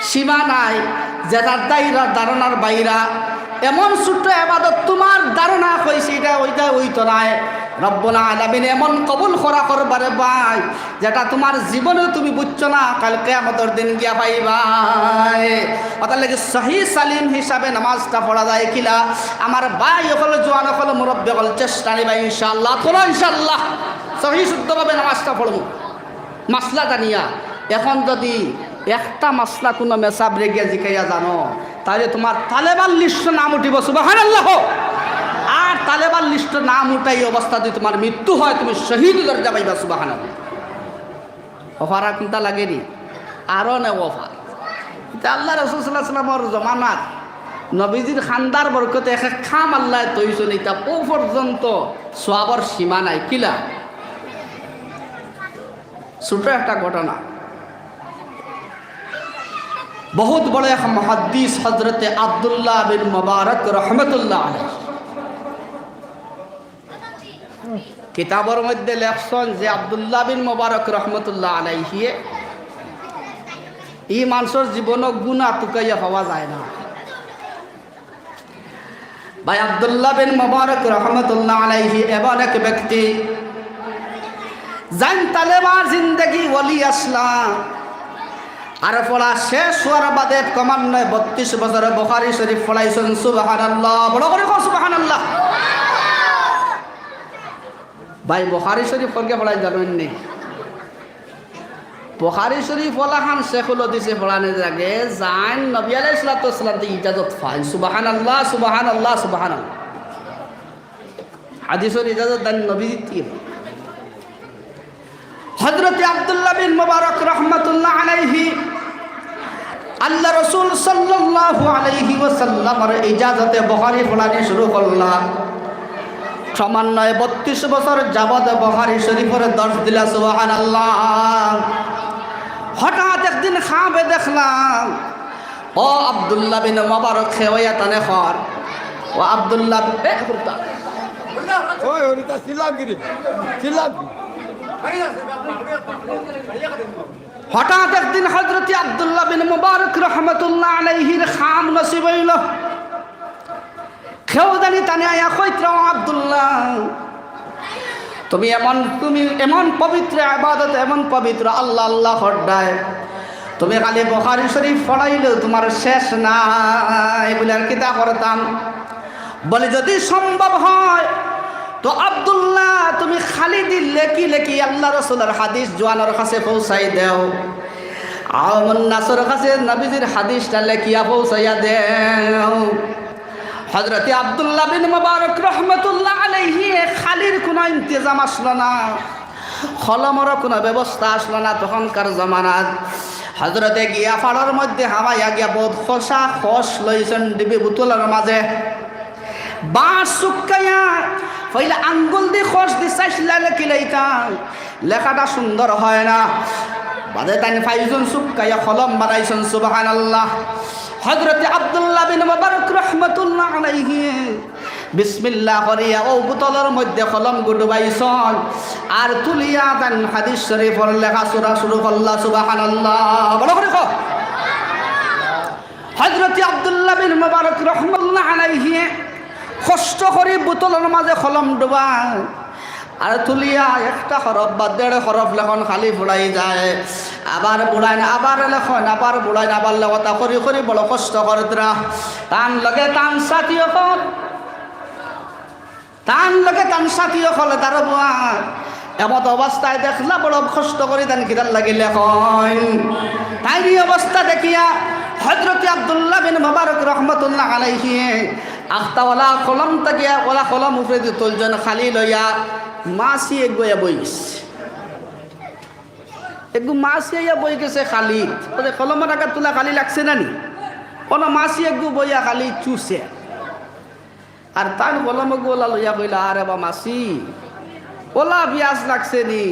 A: সীমা নাই, যে তার দায়রা ধারণার বাইরা এমন ছোট্ট ইবাদত তোমার ধারণা হয়েছে এটা ওইটা ওইতো নাই। রব্বুল আলামিন এমন কবুল করা করবারে ভাই যেটা তোমার জীবনে তুমি বুঝছো না, কাল কিয়ামতের দিন গিয়া পাইবাই। অতার লাগে সহি সালিম হিসাবে নামাজটা পড়া যায় কিলা আমার ভাই হল জোয়ান হল মুরব্বী হল চেষ্টা নিবা ইনশাআল্লাহ। তোলো ইনশাআল্লাহ সহি শুদ্ধভাবে নামাজটা পড়বো মাসলাটা নিয়া। এখন যদি একটা মাসলা কোনো মেসাব রেগিয়া জিকাইয়া জানো তাহলে তোমার তালেবান লিস্ট নাম উঠিব সুবহানাল্লাহ। আর তালেবান লিস্ট নাম উঠাই অবস্থা যদি তোমার মৃত্যু হয় তুমি শহীদ দরজা পাইবা সুবহানাল্লাহ। অফার আর চিন্তা লাগেনি আরও নে অফার। আল্লাহ রাসূল সাল্লাল্লাহু আলাইহি ওয়াসাল্লামের জমানাত নবীজির খানদার বরকতে এক খাম আল্লাহ তৈছেন এটা ও পর্যন্ত সওয়াবের সীমা নাই কিলা। ছোট একটা ঘটনা, বহুত বড় এক মুহাদ্দিস হযরতে আব্দুল্লাহ বিন মুবারক রহমতুল্লাহ আলাইহি কিতাবের মধ্যে লেখছেন যে আব্দুল্লাহ বিন মুবারক রহমতুল্লাহ আলাইহি এই মানুষের জীবন গুনাহ টুকাইয়া পাওয়া যায় না। ভাই আব্দুল্লাহ বিন মুবারক রহমতুল্লাহ আলাইহি এমন এক ব্যক্তি জান তালেবার জিন্দগি ওলি আসলাম আর পড়া শেষ হওয়ার বাদে ক্রমান্বয়ে 32 বছরে বুখারী শরীফ পড়াইছেন সুবহানাল্লাহ। বড় করে কও সুবহানাল্লাহ। ভাই বুখারী শরীফ পড়কে পড়াই জানেন নি? বুখারী শরীফ ওলা খান শেখুল হাদিসে পড়ানোর আগে জান নবী আলাইহিস সালাতু ওয়াসসালাম তে ইজাজত পান সুবহানাল্লাহ সুবহানাল্লাহ সুবহানাল্লাহ। হাদিসের ইজাজত দেন নবী দিতে হযরত আব্দুল্লাহ বিন মুবারক রহমাতুল্লাহ আলাইহি আল্লাহ রাসূল সাল্লাল্লাহু আলাইহি ওয়াসাল্লামের ইজাজতে বুখারী পড়ানি শুরু করলাম। ক্রমান্বয়ে 32 বছর যাবত বুখারী শরীফের দর্শ দিলা সুবহানাল্লাহ। হঠাৎ একদিন খাবে দেখলাম ও আব্দুল্লাহ বিন মুবারক খেওয়া তানে খর ও আব্দুল্লাহ
B: ওই ওরিতা সিলামগিরি সিলামগিরি।
A: হঠাৎ একদিন হযরত আব্দুল্লাহ বিন মুবারক রহমতুল্লাহ আলাইহির খাম নসিব হইল। খেওদানি তানে আয়া কইত্রা আব্দুল্লাহ তুমি এমন পবিত্র ইবাদত এমন পবিত্র আল্লাহ আল্লাহ হড্ডায় তুমি খালি বুখারী শরীফ পড়াইলেও তোমার শেষ নাই বলে আর কিতা করতাম। বলে যদি সম্ভব হয় তো আব্দুল্লাহ তুমি খালি দিল লেখি লেখি আল্লাহ রাসূলের হাদিস জওয়ানের কাছে পৌঁছাই দেও, আওয়ামুন নাসের কাছে নবীজির হাদিসটা লেখিয়া পৌঁছাইয়া দেও। হযরত আব্দুল্লাহ বিন মুবারক রহমতুল্লাহ আলাইহি খালির কোনো ইন্তজাম আসলো না, কলমেরও কোনো ব্যবস্থা আসলো না তখনকার জমানাত। হযরতে গিয়া ফাড়ার মধ্যে হাওয়াইয়া গিয়া বহুত খোসা খোস লইছেন ডিবি বোতলের মাঝে বাঁশ শুকাইয়া পইলে আঙ্গুল দিয়ে খোস দিয়ে চাইছিলা লেখি লইতাম, লেখাটা সুন্দর হয় না। বাদে তাই ফাইজন শুকাইয়া কলম বানাইছেন সুবহানাল্লাহ। হযরত আব্দুল্লাহ বিন মুবারক রহমাতুল্লাহ আলাইহি বিসমিল্লাহ করিয়া ও বোতলের মধ্যে কলম গুডবাইছেন আর তুলিয়া তান হাদিস শরীফের লেখা সূরা শুরু করলা সুবহানাল্লাহ। বলো করে কও হযরত আব্দুল্লাহ বিন মুবারক রহমাতুল্লাহ আলাইহি কষ্ট করে বোতলের মাঝে কলম ডুবায় আর তুলিয়া একটা হরফ বা 1.5 হরফ লেখন খালি বুড়াই যায়, আবার বুড়াইন আবার লেখন আবার বুড়াইন আবার লেখতা করি করি বড় কষ্ট করে তান লগে তান সাথী তান লোকে তান সাথীয় ফলে তার বুয়ার এমত অবস্থায় দেখলা বড় কষ্ট করে তান কিদার লাগিলে এখন তাইনি অবস্থা দেখিয়া হযরত আব্দুল্লাহ বিন মুবারক রহমাতুল্লাহ আলাইহি আখতাওয়ালা কলম তাকিয়া ওলা কলম উপরে দিয়ে তুলজন খালি লইয়া মাসি এগোয়া বইস একটু মাসি ইয়া বই গেছে খালি ওদের কলমের আঘাত তোলা খালি লাগছে না নি কোনো মাসি একটু বইয়া খালি চুষে আর তার কলম গোলা লইয়া কইলা আরে বা মাসি ওলা পিয়াজ লাগছে নি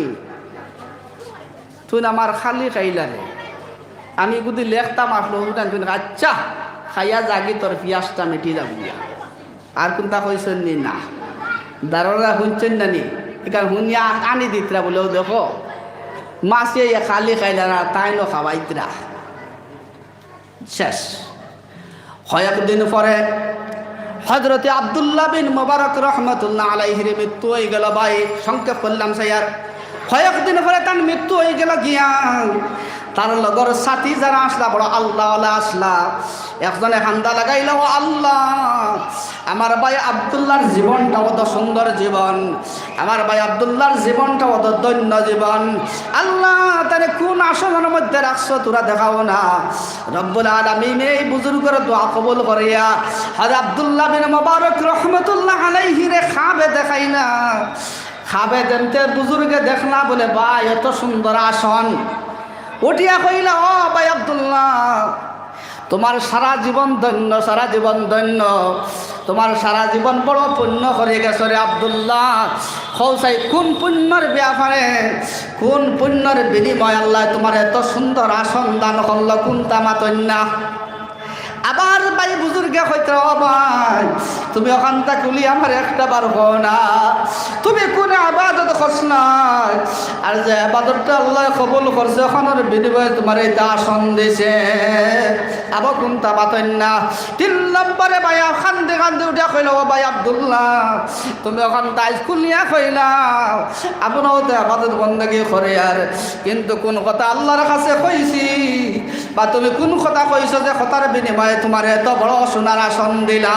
A: তুই আমার খালি খাইলা রে আমি যদি লেখতাম আসলো তুই আচ্ছা খাইয়া জাগি তোর পিয়াজটা মেটি যাবিয়া আর কোনটা কইছেন নি না দারোরা শুনছেন না নি এখানে শুনিয়া আনি দিতরা বলেও দেখো মাসে খালি খাইলা না তাই নো খাওয়াইতরা শেষ কয়েকদিন পরে হযরতে আব্দুল্লাহ বিন মুবারক রহমাতুল্লাহ আলাইহির মৃত্যু হয়ে গেল ভাই সংক্ষেপ করলাম স্যার কয়েকদিন পরে তার মৃত্যু হয়ে গেল গিয়া তার লগর সাথী যারা আসলা বড় আল্লাহ আসলা একজনে হান্দা লাগাইল আল্লাহ আমার ভাই আব্দুল্লাহর জীবনটা অত সুন্দর জীবন আমার ভাই আব্দুল্লাহর জীবনটা অত দৈন্য জীবন আল্লাহ তারে কোন আসনের মধ্যে রাখছো তোরা দেখাও না রব্বুল আলামিন এই বুজুর্গের দোয়া কবুল করিয়া হযরত আব্দুল্লাহ বিন মুবারক রহমাতুল্লাহ আলাইহি রে খাবে দেখাই না খাবে দেনতে বুজুর্গে দেখলা বলে ভাই এত সুন্দর আসন উঠিয়া কইলা ও ভাই আব্দুল্লাহ তোমার সারা জীবন ধন্য সারা জীবন ধন্য তোমার সারা জীবন বড় পুণ্য করে গেছ রে আব্দুল্লাহ খৌসাই কোন পুণ্যর ব্যাপারে কোন পুণ্যর বিনিময় আল্লাহ তোমার এত সুন্দর আসন দান করল কোন তামাতন্যা আবার ভাই বুজুর্গে হইতে ভাই তুমি ওখান থাকুলি আমার একটা বার হো না তুমি কোন আবাদত করছ না আর যে আবাদতটা আল্লাহ কবুল করছে ওখানের বিনিময়ে তোমার এই আসন দিছে আবার কোনটা বাতন না 3 নম্বরে ভাই কান্দে কান্দে উঠে কইল ও ভাই আব্দুল্লাহ তুমি ওখান তাই খুলিয়া কইলা আপনাও তো আবাদত বন্দেগী করে আর কিন্তু কোন কথা আল্লাহর কাছে কইছি বা তুমি কোন কথা কইছো যে কথার বিনিময়ে তোমার এত বড় সোনার আসন দিলা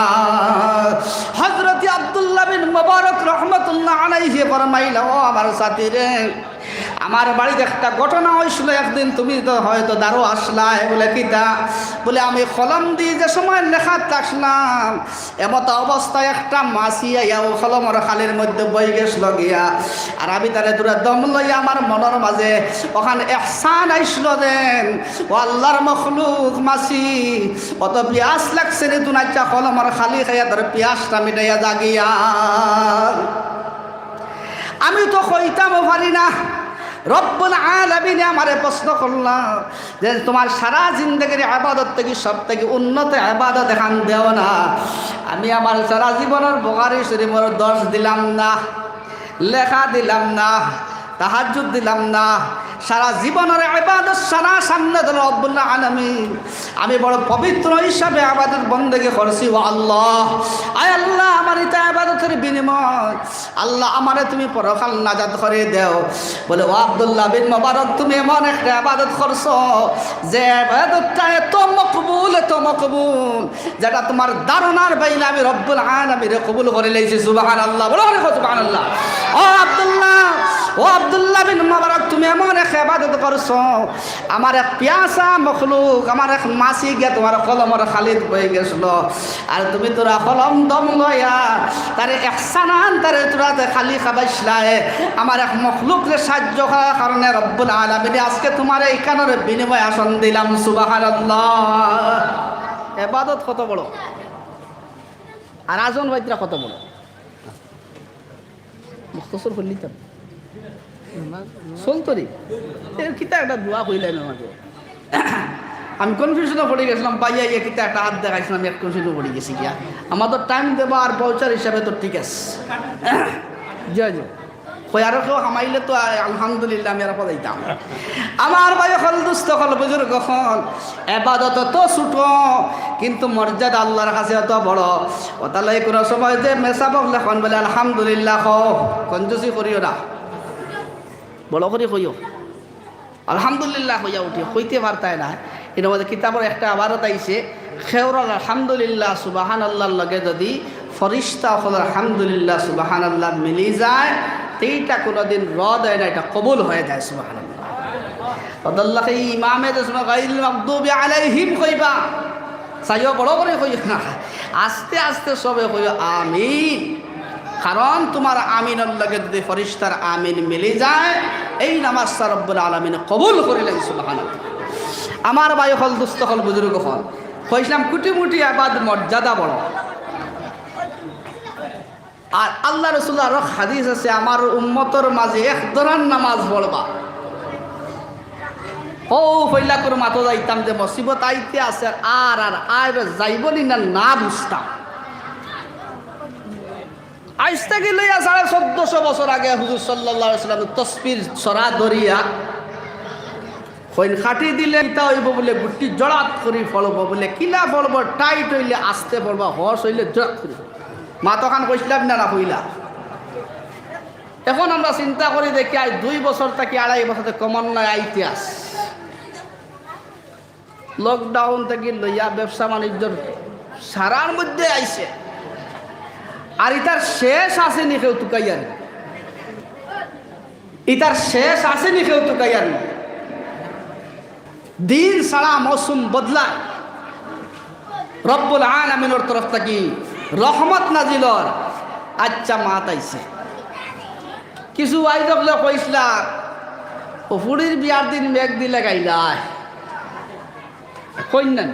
A: হযরত আব্দুল্লাহ বিন মুবারক রহমাতুল্লাহ আলাইহি ফরমাইলা ও আমার সাথী রে আমার বাড়িতে একটা ঘটনা হয়েছিল একদিন তুমি তো হয়তো দারো আসলাই বলে কিতা বলে আমি কলম দিয়ে যে সময় লেখা আসলাম এমত অবস্থায় একটা মাসি আইয়া ও কলমের খালের মধ্যে বই গেছিল গিয়া আর আমি তারে দূরে দম লইয়া আমার মনের মাঝে ওখানে এহসান আইসল দেন ও আল্লাহর মখলুক মাসি অত পিয়াস লাগছে রে তুই আচ্ছা কলমের খালি খাইয়া তোর পিয়াসটা মিটাইয়া জাগিয়া আমি তো কইতাম পারি না রব্বুল আলামিন আমারে প্রশ্ন করলাম যে তোমার সারা জিন্দেগির ইবাদত থেকে সব থেকে উন্নত ইবাদত দেখান দেও না আমি আমার সারা জীবনের বুখারী শরীফের দর্শ দিলাম না লেখা দিলাম না তাহাজ্জুদ দিলাম না সারা জীবনের ইবাদত সারা সামনে ধরে রব্বুল আলামিন আমি বড় পবিত্র হিসাবে ইবাদত বন্দেগী করছি ও আল্লাহ আয় আল্লাহ আমার এটা ইবাদতের বিনিময় আল্লাহ আমারে তুমি পরকাল নাজাত করে দাও বলে ও আব্দুল্লাহ বিন মুবারক তুমি এমন একটা ইবাদত করছো যে ইবাদতটা এত মকবুল যেটা তোমার ধারণার বাইরে আমি রব্বুল আলামিন কবুল করে লইছি সুবহানাল্লাহ বলো সুবহানাল্লাহ ও আব্দুল্লাহ বিন মুবারক তুমি এমন এক ইবাদত করছো আমার এক পিয়াসা মখলুক আমার এক মাসি গিয়া তোমার কলমের খালিদ হয়ে গেছিল আর তুমি তোরা কলম দম লইয়া তারে ইহসানান তারে তোরা খালি খাবাইছলাই আমার এক মখলুকরে সাহায্য করার কারণে রব্বুল আলামিন আজকে তোমার এইখানের বিনিময় আসন দিলাম সুবহানাল্লাহ ইবাদত কত বড় আর আজন বাইতরা কত বড় মুখতসর হলিতাম চলতরি এর কিতা একটা দোয়া কইলেন আমাকে আমি কনফিউশনে পড়ে গেছিলাম পাইয়া ইয়ে কিতা একটা হাত দেখাইছিলাম এক কনফিউশনে পড়ে গেছি গিয়া আমাদের টাইম দেবো আর পৌঁছার হিসাবে তো ঠিক আছে জয় জয় কই আরো কেউ হামাইলে তো আলহামদুলিল্লাহ আমি আর পদাইতাম আমার ভাই হল দুস্থ হল বুজুর্গ হল এবাদত তো ছোট কিন্তু মর্যাদা আল্লাহর কাছে এত বড় ওতালাই কোনো সময় যে মেসাবক লেখন বলে আলহামদুলিল্লাহ কঞ্জুসি করিও না বড় করে কইও আলহামদুলিল্লাহ হইয়া উঠি হইতে পারতায় না এর মধ্যে কিতাবের একটা আবারত আইছে খেউর আলহামদুলিল্লাহ সুবাহান আল্লাহর লগে যদি ফরিস্তা হল আলহামদুলিল্লাহ সুবহানাল্লাহ মিলি যায়, এইটা কোনোদিন রদ হয় না, এটা কবুল হয়ে যায়। সুবহানাল্লাহ। অদল্লাহ ইমামে দসমা গাইল মাগদুবি আলাইহিম কইবা চাইও বড় করে কই না, আস্তে আস্তে সবে কই আমিন। কারণ তোমার আমিনের লগে যদি ফরিস্তার আমিন মিলে যায়, এই নামাজটা রব্বুল আলামিন কবুল করিলেন। সুবহানাল্লাহ। আমার ভাই হল, দুস্থ হল, বুজুর্গ হল, কইছিলাম কুটি মুটি আবাদ মর্যাদা বড়। আর আল্লাহ রাসূলের হাদিস আছে, আমার উম্মতর মাঝে এক ধরনের নামাজ পড়বা। ও পয়লা করে মাতো যাইতাম যে মুসিবত আইতে আছে, আর আর আর যাইবনি না না বুঝতাম। আজ থেকে লইয়া 1450 বছর আগে হুজুর সাল্লাল্লাহু আলাইহি ওয়াসাল্লাম তসবির ছড়া ধরিয়া কইন খাটি দিলে তা হইব বলে, গুটি জড়াত করি ফলব বলে, কিলা ফলব, টাইট হইলে আস্তে পড়বা, হর্ষ হইলে জড়াত করি। মা তখন কইছিলাম না হইলা। এখন আমরা চিন্তা করি দেখি আজ 2 বছর থেকে 2.5 বছর কমন নয় ইতিহাস। লকডাউন থেকে লইয়া ব্যবসা বাণিজ্যর সারার মধ্যে আইছে, আর ইতার শেষ আসেনি কেউ তুকাইয়ার, ইতার শেষ আসেনি কেউ তুকাইয়ার। দিন সারা মৌসুম বদলায়, রব্বুল আলামিনের তরফ থেকে রহমত নাজিলর। আচ্ছা মাত আইছে, কিছু আইজবলে কইসলা ও ফুড়ির বিয়ার দিন মেঘ দিলে গাইলায় কইনেন,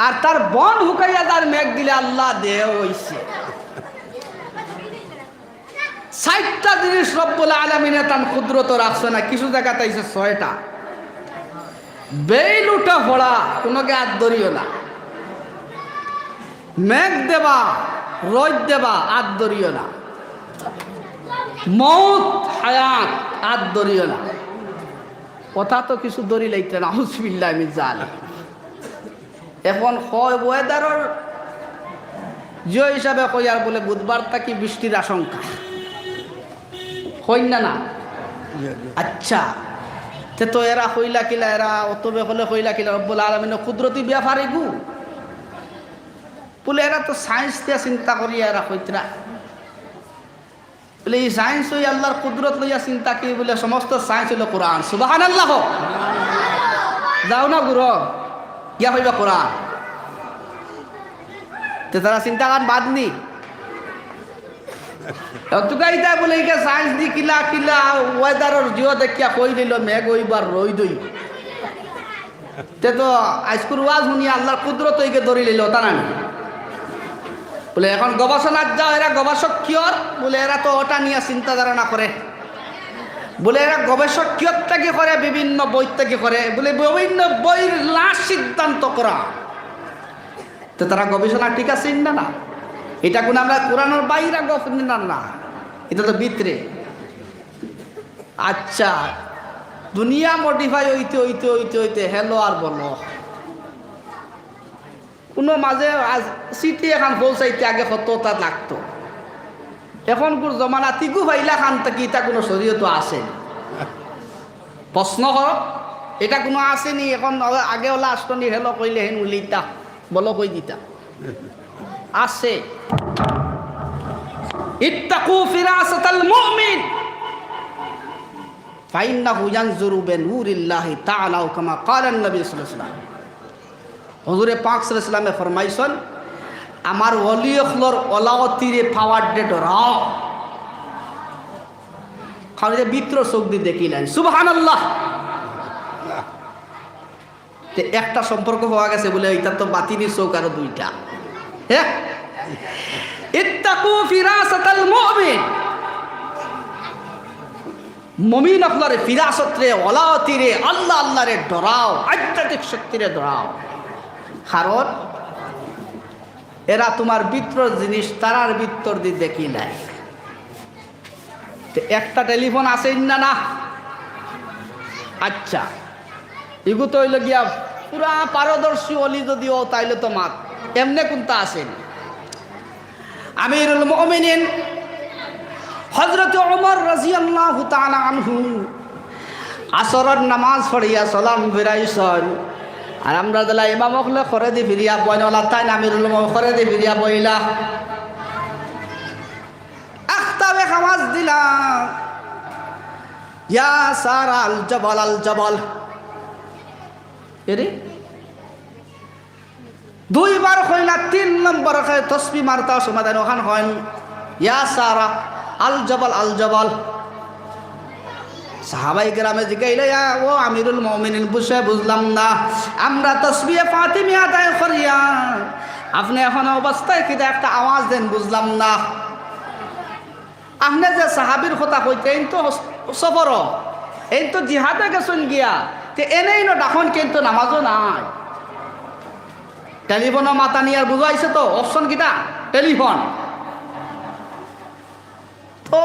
A: আর তার বন হুকাইয়া তার মেঘ দিলে আল্লাহ দেও হইছে। 60টা জিনিস রব্বুল আলামিনে তার কুদরত রাখছে না, কিছু জায়গাতে আইছে 6টা। বেইল উঠা পড়া কোনোকে হাত ধরিও না, মেঘ দেবা রোদ দেবা হাত ধরিও না, মৌত হায়াত হাত ধরিও না। কথা তো কিছু ধরি লাইতে না, আউযুবিল্লাহি মিন যালিক। এখন হয় ওয়েদারের যে হিসাবে কই আর বলে বুধবার থাকি বৃষ্টির আশঙ্কা হই না। আচ্ছা তে তো এরা হইলা কিলা, এরা অত বেহলে হইলা কিলা, রব্বুল আলামিনের কুদরতি ব্যাপারে গু বলে, এরা তো সায়েন্স দিয়া চিন্তা করিয়া এরা হইতরা বলে, এই সায়েন্স হই আল্লাহর কুদরত লইয়া চিন্তা কি বলে, সমস্ত সায়েন্স হইল কোরআন। সুবহানাল্লাহ। যাও না গুরু ইয়া হইবা কোরআন, তে তারা চিন্তা কান বাদ নি তুকাইতা বলে সায়েন্স দি কিলা কিলা ওয়েদারের জিও দেখিয়া কই দিল মেঘ হইবার রই দই, তে তো আজকুর ওয়াজ শুনিয়া আল্লাহর কুদরত হইকে ধরি লইল তা না বলে। এখন গবেষণার যাও, এরা গবেষক কিয়র বলে, এরা তো ওটা নিয়ে চিন্তা ধারণা করে বলে, এরা গবেষক কিয়র থেকে করে, বিভিন্ন বই থেকে করে বলে, বিভিন্ন বইয়ের লাশ সিদ্ধান্ত করা। তো তারা গবেষণা ঠিক আছে না না, এটা কোন আমরা কোরআনের বাইরে গবেষণা না, এটা তো ভিতরে। আচ্ছা দুনিয়া মডিফাই হইতে হইতে হইতে হইতে হেলো আর বলো, কোনো মাঝে সিটি এখন পৌঁছাইতে আগে সততা লাগতো, এখন কোন জমানা তিগু ভাইলা খান থাকি এটা কোনো শরীয়ত আছে? প্রশ্ন কর, এটা কোনো আসেনি? এখন আগে ওলা আসতনি হেলো কইলে হেন উলিতা বলো কই দিতা আছে। ইত্তাকু ফিরাসাতাল মুমিন ফাইন্নাহু ইয়ানজুরু বিনুরিল্লাহি তাআলা কামা ক্বালা নবী সাল্লাল্লাহু আলাইহি ওয়াসাল্লাম। হুজুরে পাক সাল্লাল্লাহু আলাইহি ওয়াসাল্লামে ফরমাইছেন, আমার ওলি হলর ওলাওতিরে পাওয়ার ডে ডরাও, খালি যে বিত্র চোখ দিয়ে দেখিলেন। সুবহানাল্লাহ। একটা সম্পর্ক হওয়া গেছে বলে, এটা তো বাতিনি চোখ আরো 2টা। হ্যাঁ, ইত্তাকু ফিরাসাতাল মুমিন, মুমিন আপনার ফিরাসত রে, ওলাওতি রে, আল্লাহ আল্লাহ রে ডরাও, আধ্যাত্মিক শক্তি রে ডরাও। কারণ এরা তোমার ভিতর জিনিস তারার ভিতর দিয়ে দেখি নাই। একটা টেলিফোন আছে না না? আচ্ছা এগু তো হইল গিয়া পুরা পারদর্শী অলি যদিও তাইলে তো মাত এমনে কোনটা আছেন। আমিরুল মুমিনিন হযরত ওমর রাদিয়াল্লাহু তাআলা আনহু আসরের নামাজ পড়িয়া সালাম ফিরাইছেন, আর আমরা দিলা ইমাম হলে করে দি ফিরিয়া বইনলা তাই আমিরুল করে দি ফিরিয়া বইলা আখতাবে খামাজ দিলা ইয়া সারা আল জবল এরে দুইবার কইলা 3 নম্বর কই তসবিহ মারতা সমাধান ওখান হয় ইয়া সারা আল জবল সাহাবাই কেরামে জিগাইলে ও আমিরুল মুমিনিন বুঝলাম না আমরা তসবিহে ফাতিমি আদায় করিয়া আপনি এখন অবস্থায় কি একটা আওয়াজ দেন বুঝলাম না আপনি যে সাহাবীর কথা কইতে এই তো সফর এই তো জিহাদে গেছেন গিয়া তে এনেই না ডাখন কিন্তু নামাজও নাই টেলিফোনও মাথা নিয়ে আর বুঝাইছে তো অপশন কিটা টেলিফোন তো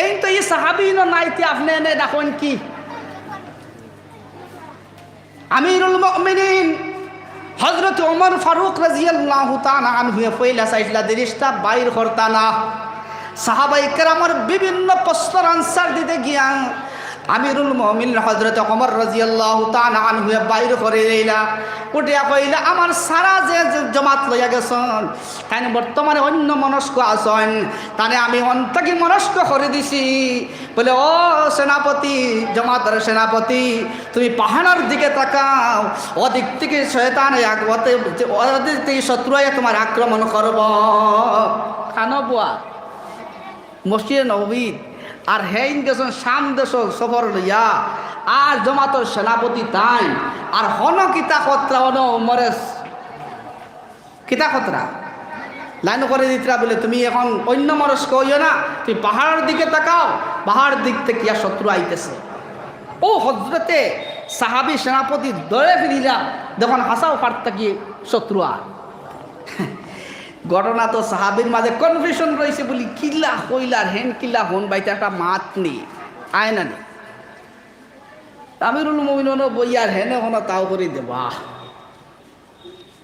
A: এই তো এই সাহাবী নাইতে আপনি এনে ডাখন কি আমিরুল মুমিনিন হযরত ওমর ফারুক রাদিয়াল্লাহু তাআলা আনহু পয়লা সাইডলা দৃষ্টা বাইর করতা না সাহাবায়ে কেরামের বিভিন্ন প্রশ্নের আনসার দিতে গিয়া আমিরুল মুমিনিন হযরত ওমর রাদিয়াল্লাহু তাআলা আনহু বাইর করে দিলা উঠিয়া কইলা আমার সারা যে জামাত লইয়া গেছেন তাই বর্তমানে অন্য মনস্ক আছেন তানে আমি অন্তকি মনস্ক করে দিছি বলে ও সেনাপতি জামাতের সেনাপতি তুমি পাহাড়ের দিকে তাকাও ওদিক থেকে শয়তান ওদিক থেকে শত্রু তোমার আক্রমণ করব খানো বুয়া মসজিদে নববী আর হেইন গেছেন শাম দেশ সফর লইয়া আর জমাতর সেনাপতি তাই আর হন কিতা খতরা হন মরেস কিতা খতরা লাইন করে দিতরা বলে তুমি এখন অন্য মরস কইও না তুমি পাহাড়ের দিকে তাকাও পাহাড় দিক থেকে ইয়া শত্রু আইতেছে ও হজরতে সাহাবী সেনাপতি দৌড়ে ফিরিলা যখন হাসাও পারতা কি শত্রু আর ঘটনা তো সাহাবীর মাঝে কনফিউশন রয়েছে বলি কিল্লা কইলার হেন কিল্লা হন বাইতে একটা মাত নেই আয় না নেই আমিরুল মুমিনিন বইয়ার হেনে হন তাও করে দেবা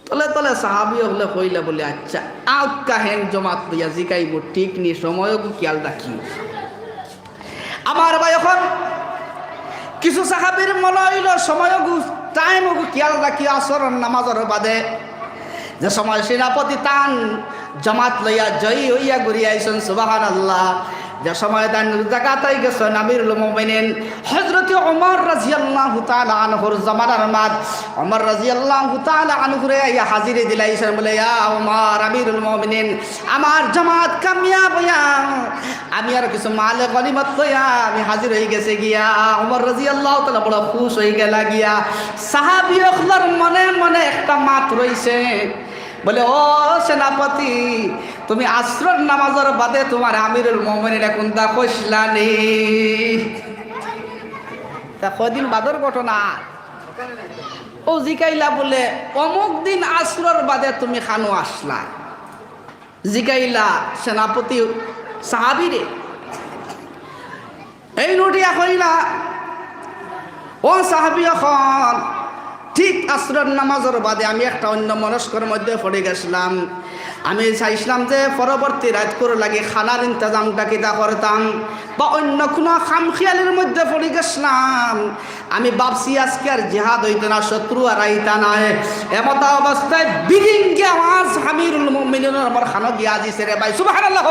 A: তলে তলে সাহাবী হলে কইলা বলে আচ্ছা আউকা হেন জমাত লইয়া জিকাইব ঠিক নি সময়ও খেয়াল রাখি আমার ভাই এখন কিছু সাহাবীর মনে হইল সময়ও টাইমও খেয়াল রাখি আসর নামাজের বাদে যে সময় সেনাপতি তান জামাত লইয়া জয়ী হইয়া ঘুরিয়া আইসন সুবহানাল্লাহ যে সময় তান জাকাতাই গেছেন আমিরুল মুমিনিন হযরত ওমর রাদিয়াল্লাহু তাআলা আনহুর জামানার মাদ ওমর রাদিয়াল্লাহু তাআলা আনহুরে ইয়া হাজিরে দিলাইছেন বলে ইয়া ওমর আমিরুল মুমিনিন আমার জামাত কামিয়াব হইয়া আমি আর কিছু মালে গনিমত লইয়া আমি হাজির হয়ে গেছে গিয়া ওমর রাদিয়াল্লাহু তাআলা বড় খুশ হয়ে গেলা গিয়া সাহাবী হলর মনে মনে একটা মাত রইছে বলে ও সেনাপতি তুমি আসর নামাজের বাদে তোমার আমিরুল মুমিনিন এখন তা কইসলানি তা কদিন বাদর ঘটনা ও জিকাইলা বলে অমুক দিন আসরের বাদে তুমি খানো আসলা জিকাইলা সেনাপতি সাহাবীরে এই নোটিয়া কইলা ও সাহাবী এখন ঠিক আসরের নামাজের বাদে আমি একটা অন্য মনস্কর মধ্যে পড়ে গেছিলাম আমি চাইছিলাম যে পরবর্তী রাত করে লাগে খানার ইন্তজামটা কিতা করতাম বা অন্য কোনো খামখিয়ালির মধ্যে পড়ে গেছিলাম আমি ভাবছি আজকে আর জিহাদ হইতে না শত্রু আর আইতা নাই এমত অবস্থায় বিরিঙ্গি আওয়াজ আমিরুল মুমিনিনের আমার খানো গিয়া দিছে রে ভাই সুবহানাল্লাহ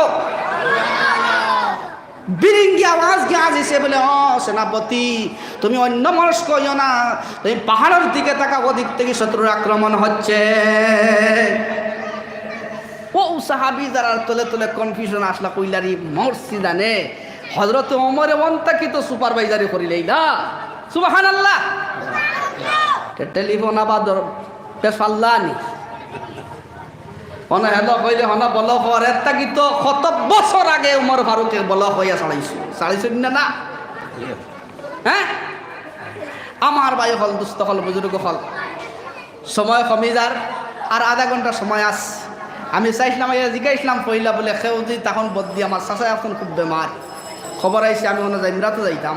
A: বিরিঙ্গি আওয়াজ গিয়া দিছে বলে ও সেনাপতি তুমি অন্য মানুষ কইও না তুমি পাহাড়ের দিকে তাকা ওদিক থেকে শত্রুর আক্রমণ হচ্ছে ও সাহাবী যারা তলে তলে কনফিউশন আসলা কইলারি মরছি জানে হযরত ওমরে ওয়ান্তাকি তো সুপারভাইজারি করিলেই না সুবহানাল্লাহ টেলিফোন আবার পেশাল্লানি হন হেদ কইলে হন বল হর এটা কি তো কত বছর আগে উমর ফারুকের বল হইয়া ছাড়াইছো না হ্যাঁ আমার ভাই হল দুস্থ হল বুজুর্গ হল সময় কমি যার আর আধা ঘন্টা সময় আস আমি চাইছিলাম জিগাইছিলাম পইলা বলে খেউজি তখন বদলি আমার চাচা এখন খুব বেমার খবর আইসে আমি মনে যাই রাতে যাইতাম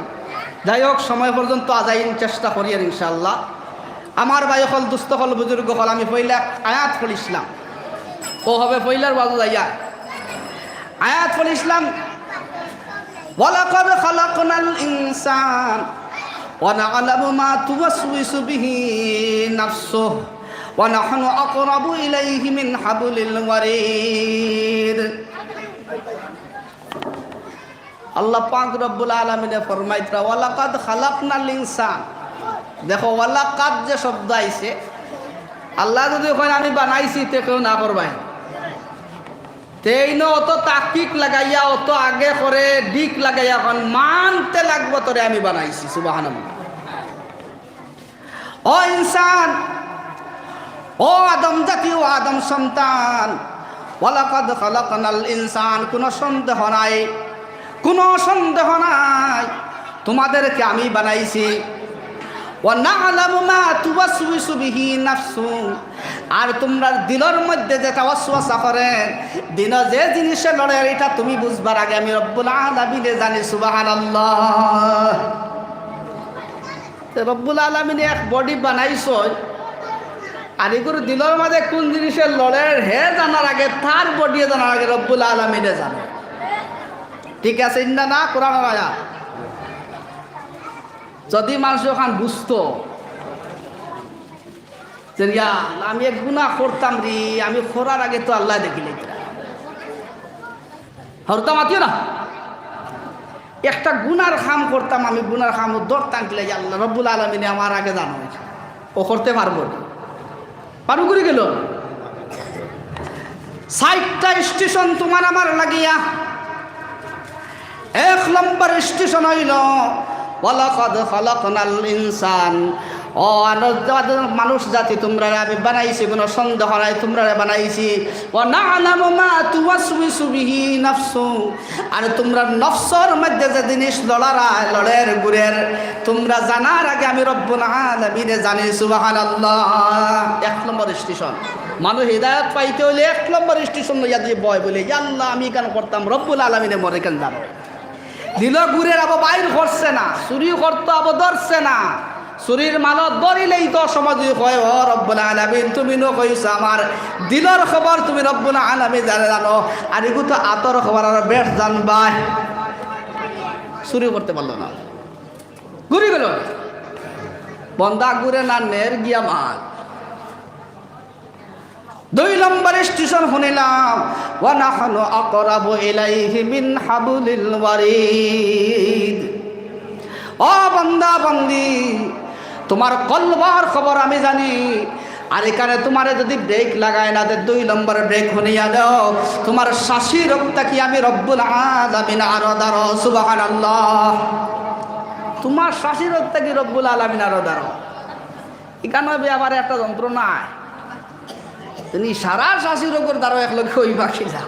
A: যাই হোক সময় পর্যন্ত আজাইন চেষ্টা করি আর ইনশাআল্লাহ আমার ভাই হল দুস্থ হল বুজুর্গ হল আমি পইলা আয়াত পড়িছিলাম ও হবে পইলার বাজু যাইয়া আয়াত পড়িছিলাম ওয়ালাকাদ খালাকনাল ইনসান ওয়া না'লামু মা তুওয়াসওয়িসু বিহি নাফসুহু ওয়া নাহনু আকরাবু ইলাইহি মিন হাবলিল ওয়ারিদ। আল্লাহ পাক রব্বুল আলামিনে ফরমাইতরা ওয়ালাকাদ খালাকনাল ইনসান। দেখো ওয়ালাকাদ যে শব্দ আইছে, আল্লাহ যদি কয় আমি বানাইছি তে কেউ না করবাই, তেইন অত তাকিক লাগাইয়া অত আগে করে দিক লাগাইয়া এখন মানতে লাগবো তোরে আমি বানাইছি। সুবহানাল্লাহ। ও ইনসান, ও আদম জাতীয় আদম সন্তান, ওয়ালাকাদ খালাকনাল ইনসান, কোনো সন্দেহ নাই, কোনো সন্দেহ নাই, তোমাদেরকে আমি বানাইছি। ওয়া না'লামু মা তুওয়াসওয়িসু বিহি নাফসু, আর তোমরা দিলের মধ্যে যেটা ওয়াসওয়াসা করে, দিন যে জিনিসে লড়ে এটা তুমি বুঝবার আগে আমি রব্বুল আলামিন জানি। সুবহানাল্লাহ। রব্বুল আলামিন এক বডি বানাইছো, আর এগুলো দিলের মধ্যে কোন জিনিসে লড়ে হে জানার আগে, তার বডি জানার আগে রব্বুল আলামিনে জানে। ঠিক আছে না? কোরআন আয়াত। যদি মানুষ ওখান বুঝতো যে আমি এক গুনাহ করতাম রে, আমি করার আগে তো আল্লাহ দেখিলে হরতাম আতিও না, একটা গুনার খাম করতাম, আমি গুনার খাম দরতাম কিলে আল্লাহ রব্বুল আলামিনে আমার আগে জানো, ও করতে পারবো না, পারু করে গেল। ৬০টা স্টেশন তোমার আমার লাগিয়া, ১ নম্বর স্টেশন হইল ওয়ালাকাদ খালাকনাল ইনসান। ও মানুষ জাতি তোমরা আমি বানাইছি, কোনো সন্দেহ নাই, তোমরা বানাইছি। ওয়া না'লামু মা তুওয়াসওয়িসু বিহি নাফসু, আর তোমরা নফসের মধ্যে যে জিনিস লড়ের গুরের তোমরা জানার আগে আমি রব্বুল আলামিনে জানি। সুবহানাল্লাহ। ১ নম্বর স্টেশন। মানুষ হিদায়াত পাইতে হইলে ১ নম্বর স্টেশন লইয়া দিয়ে বয় বলে আল্লাহ আমি কেন করতাম, রব্বুল আলামিনে মরে কেন জানো। দিল গুরের আবো বাইর করছে না, চুরি করতো আবো ধরছে না, চুরির মালত ধরিলেই তো সমাজ কয় ও রব্বুল আলামিন তুমি নো কইছো আমার দিলর খবর তুমি রব্বুল আলামিন জানো, আর এগুলো তো আতর খবর আর বেশ জানবাই। চুরি করতে পারলো না, ঘুরি গেল বন্দা ঘুরে না নের গিয়া মাল। ২ নম্বর স্টেশন শুনিলাম ওয়া নাহনু আকরাবু ইলাইহি মিন হাবলিল ওয়ারিদ। ও বান্দা বান্দি, তোমার কলবার খবর আমি জানি, আর এখানে তোমার যদি ব্রেক লাগায় না ২ নম্বর ব্রেক শুনিয়া দাও, তোমার শ্বাসি রক্ত কি আমি রব্বুল আলামিন আরো দারো। সুবহানাল্লাহ। তোমার শ্বাসি রক্ত কি রব্বুল আলামিন আরো দারো। এখানে আবার একটা যন্ত্র নাই, তিনি সারা শাশির ওপর দ্বারা এক লক্ষ ওই বাকি যা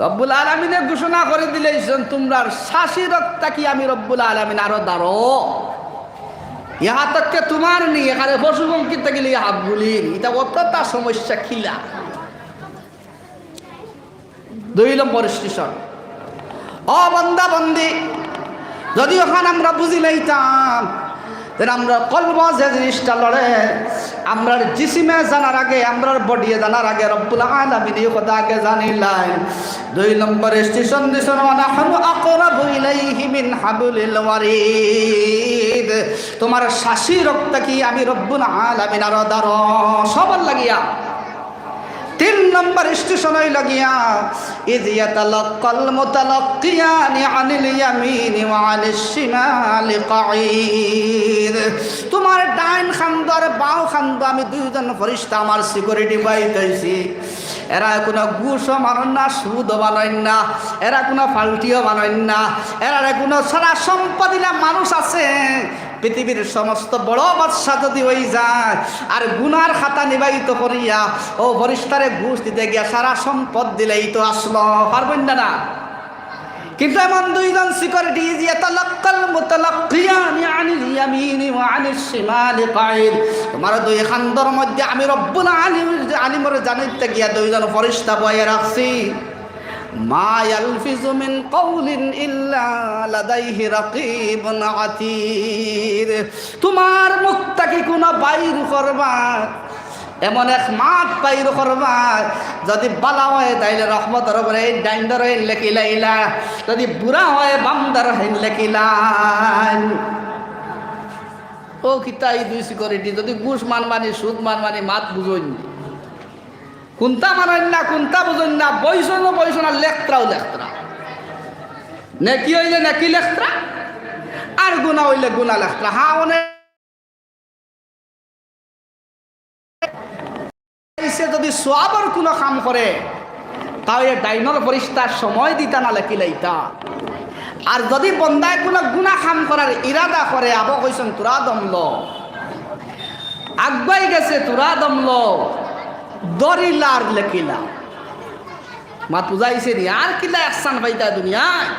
A: রব্বুল আলামিনে ঘোষণা করে দিলেছেন তোমরা শাশি রক্তা কি আমি রব্বুল আলামিন আরো দাঁড়ো। ইহা তককে তোমার নি এখানে পশুপঙ্কিতে গেলে হাত গুলির এটা অতটা সমস্যা খিলা। ২ নম্বর স্টেশন। ও বান্দা বন্দি, যদি ওখানে আমরা বুঝি লইতাম আমরা কলব যে জিনিসটা লড়ে, আমরা জিসিমে জানার আগে, আমরা বডি জানার আগে রব্বুল আলামিন এই কথা আগে জানিলাই। ২ নম্বর স্টেশন দিছেন ওয়া নাহনু আকরাবু ইলাইহি মিন হাবলিল ওয়ারিদ। তোমার শ্বাসি রক্ত কি আমি রব্বুল আলামিন আরো দারো সবার লাগিয়া। ৩ নম্বর স্টেশন লাগিয়া ইয ইয়াতালাক্কাল মুতালাক্কিয়ানি আনিল ইয়ামিনি ওয়া আনিশ শিমালি কাঈদ। তোমার ডাইন খান্দ আর বাও খান্দ আমি ২ জন ফেরেশতা আমার সিকিউরিটি পাইতেছি। এরা কোনো ঘুষও মানেন না, সুদও বানাইন না, এরা কোনো ফাল্টিও বানাইন না, এরা কোনো সারা সম্পদিলা মানুষ আছে। পৃথিবীর সমস্ত বড় বাদশা যদি হয়ে যায় আর গুনার খাতা নিবাহিত করিয়া ও ফেরেশতারে ঘুষ দিতে গিয়া সারা সম্পদ দিলেই তো আসলো, পারবেন না। কিন্তু এমন 2 জন সিকিউরিটি ইয়াতালাক্কাল মুতালাক্কিয়ানি আনিল ইয়ামিনি ওয়া আনিশ শিমালি কাঈদ। তোমার 2 খান্দর মধ্যে আমি রব্বুল আলিমের জানিতে গিয়া 2 জন ফেরেশতা বয়ে রাখছি। মা ইয়ালফিজু মিন কাউলিন ইল্লা লাদাইহি রাকিবুন আতীদ। তোমার মুখটা কি কোনো বাইর করবা, এমন এক মাঠ পাইর করবা যদি বালা হয় তাইলে রহমতর উপরে ডাইন্ডর লেখিলাইলা, যদি বুড়া হয় বামদার লেখিলাইন। ও কিতাই দুই সিকিউরিটি যদি ঘুষ মানমানি সুদ মানমানি মাত বুঝইন কোনটা মানেন না কোনটা বুঝইন না, বইস না লেখত্রাও লেখত্রা, নেকি হইলে নেকি লেখত্রা আর গুণা হইলে গুণা লেখত্রা। হা অনেক যদি সোয়াবর কোনো কাম করে তাহলে ডাইনর ফরিস্তার সময় দিতা না লেখিলাইতা। আর যদি বন্দায় কোনো গুণা কাম করার ইরাদা করে আব কইছেন তোরা দমল আগবাই গেছে তোরা দমল দরিলার লেখিলা মাত বুঝাইছে নি আর কিলা একসান পাইতা দুনিয়ায়।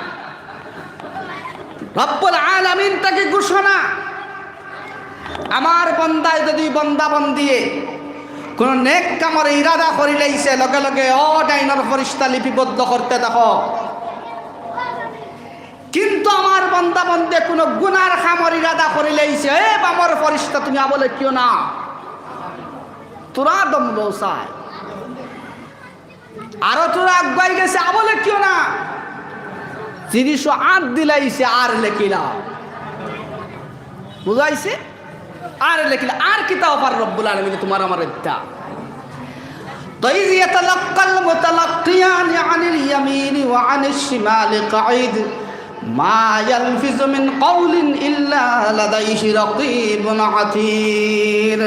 A: রব্বুল আলামিন তাকে ঘোষণা, আমার বন্দায় যদি বন্দা বন্দিয়ে কোন নেক কামর ইরাদা করিলাইছে লগে লগে ও ডাইনর ফরিস্তা লিপিবদ্ধ করতে থাকো। কিন্তু আমার বান্দা বন্দে কোন গুনার কামর ইরাদা করিলাইছে এ বামর ফরিস্তা তুমি বলে কিও না, তোরা দম লৌসায় আরো তোরা আগবাই গেছে বলে কিও না, ৩০৮ দিলাইছে আর লেখিলা বুঝাইছে আর লেখিলা আর কিতা অফার রব্বুল আলামিন তোমার আমার ইত্তা। طيب يتلقى المتلقيان عن اليمين وعن الشمال قعيد ما يلفظ من قول إلا لديه رقيب عتيد।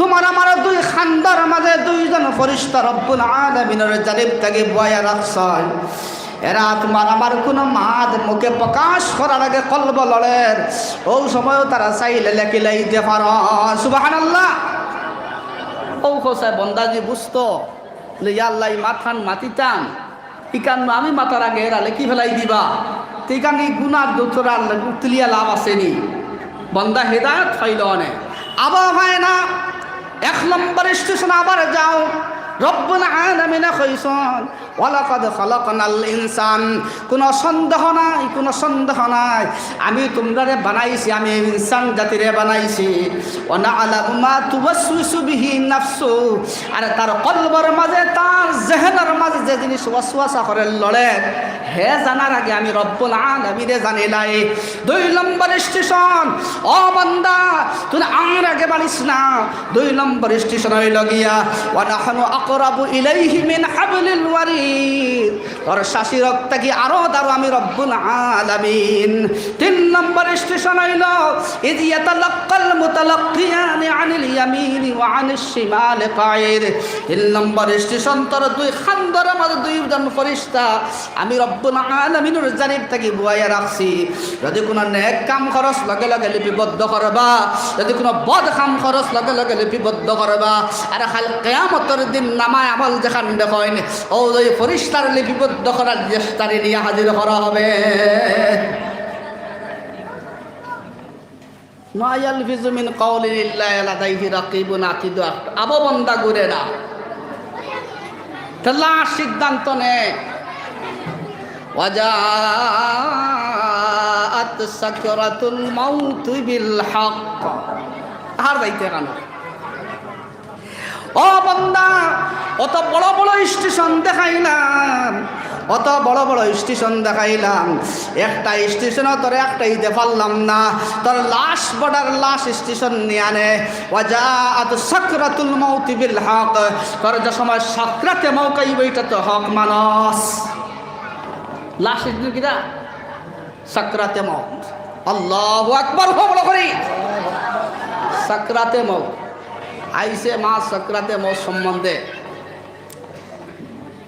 A: তোমার আমার দুই খান্দার মাঝে দুইজন ফেরেশতা রব্বুল আলামিনের জানিব থেকে বয়া রাখছেন। এরা তোমার আমার কোনো মাদ মুখে প্রকাশ করার আগে কলব লড়ের ও সময়ও তারা চাইলে লেখিলাইতে পারো। সুবহানাল্লাহ। ও খোসায় বন্দাজি বুঝতো যে আল্লাহ মাথান মাতিতাম ইকান আমি মাথার আগে এরা লেখি ফেলাই দিবা তেকানি গুনার দোতরা তুলিয়া লাভ আসেনি। বন্দা হেদায়ত ফাইল অনেক আবার হয় না। ১ নম্বর স্টেশন আবার যাও, রব্বুল আলামিন কইছেন ওয়ালাকাদ খালাকনাল ইনসান, কোনো সন্দেহ নাই কোনো সন্দেহ নাই আমি তোমরারে বানাইছি, আমি ইনসান জাতিরে বানাইছি। ওয়া না'লামু মা তুওয়াসওয়িসু বিহি নাফসু, আর তার কলবের মাঝে তার জেহনের মাঝে যে জিনিস ওয়াসওয়াসা করে লড়ে হে জানার আগে আমি রব্বুল আলামিনে জানিলাই। ২ নম্বর স্টেশন ও বান্দা তুই আর আগে বানিস না। ২ নম্বর স্টেশন হইল গিয়া ওয়া নাহনু আকরাবু ইলাইহি মিন হাবলিল ওয়ারিদ, তোর শাশি রক্ত কি আরো দারো আমি রব্বুল আলামিন। ৩ নম্বর স্টেশন হইল ইয ইয়াতালাক্কাল মুতালাক্কিয়ান আনিল ইয়ামিনি ওয়া আনিশ শিমালি কাঈদ। ৩ নম্বর স্টেশন তোর দুই খান্দর মাঝে দুইজন ফেরেশতা আমি রব্বুল আলামিনের জানিব থেকে বুয়াইয়া রাখছি। যদি কোনো নেক কাম খরচ লগে লগে লিপিবদ্ধ করবা, যদি কোনো বদ কাম খরচ লগে লগে লিপিবদ্ধ করবা। আর খাল কিয়ামতের দিন নামায় আমল যেখান দেখেন ও ওই ফেরেশতার লিপিবদ্ধ করার চেষ্টারে নিয়ে হাজির করা হবে। মা ইয়ালফিজু মিন কাউলিন ইল্লা লাদাইহি রাকিবুন আতীদ। আবো বান্দা ঘুরে না তাহলে সিদ্ধান্ত নে। ওয়াজাআত সাকরাতুল মাউত বিল হক, আর যাইতে কেন ও বান্দা? অত বড় বড় স্টেশন দেখাইলাম, অত বড় বড় স্টেশন দেখাইলাম, একটা স্টেশনও তোর একটাই দিতে পারলাম না। তোর লাশ বর্ডার লাশ স্টেশন নিয়ে আনে। ওয়াজাআত সাকরাতুল মাউত বিল হক, তোর যে সময় সাকরাতে মৌকাই বইটা তো হক মানস। লাশ স্টেশন কিনা সাকরাতে মৌত। আল্লাহু আকবার বলো করি। সাকরাতে মৌত আইসে মা সাকরাতে মৌত সম্বন্ধে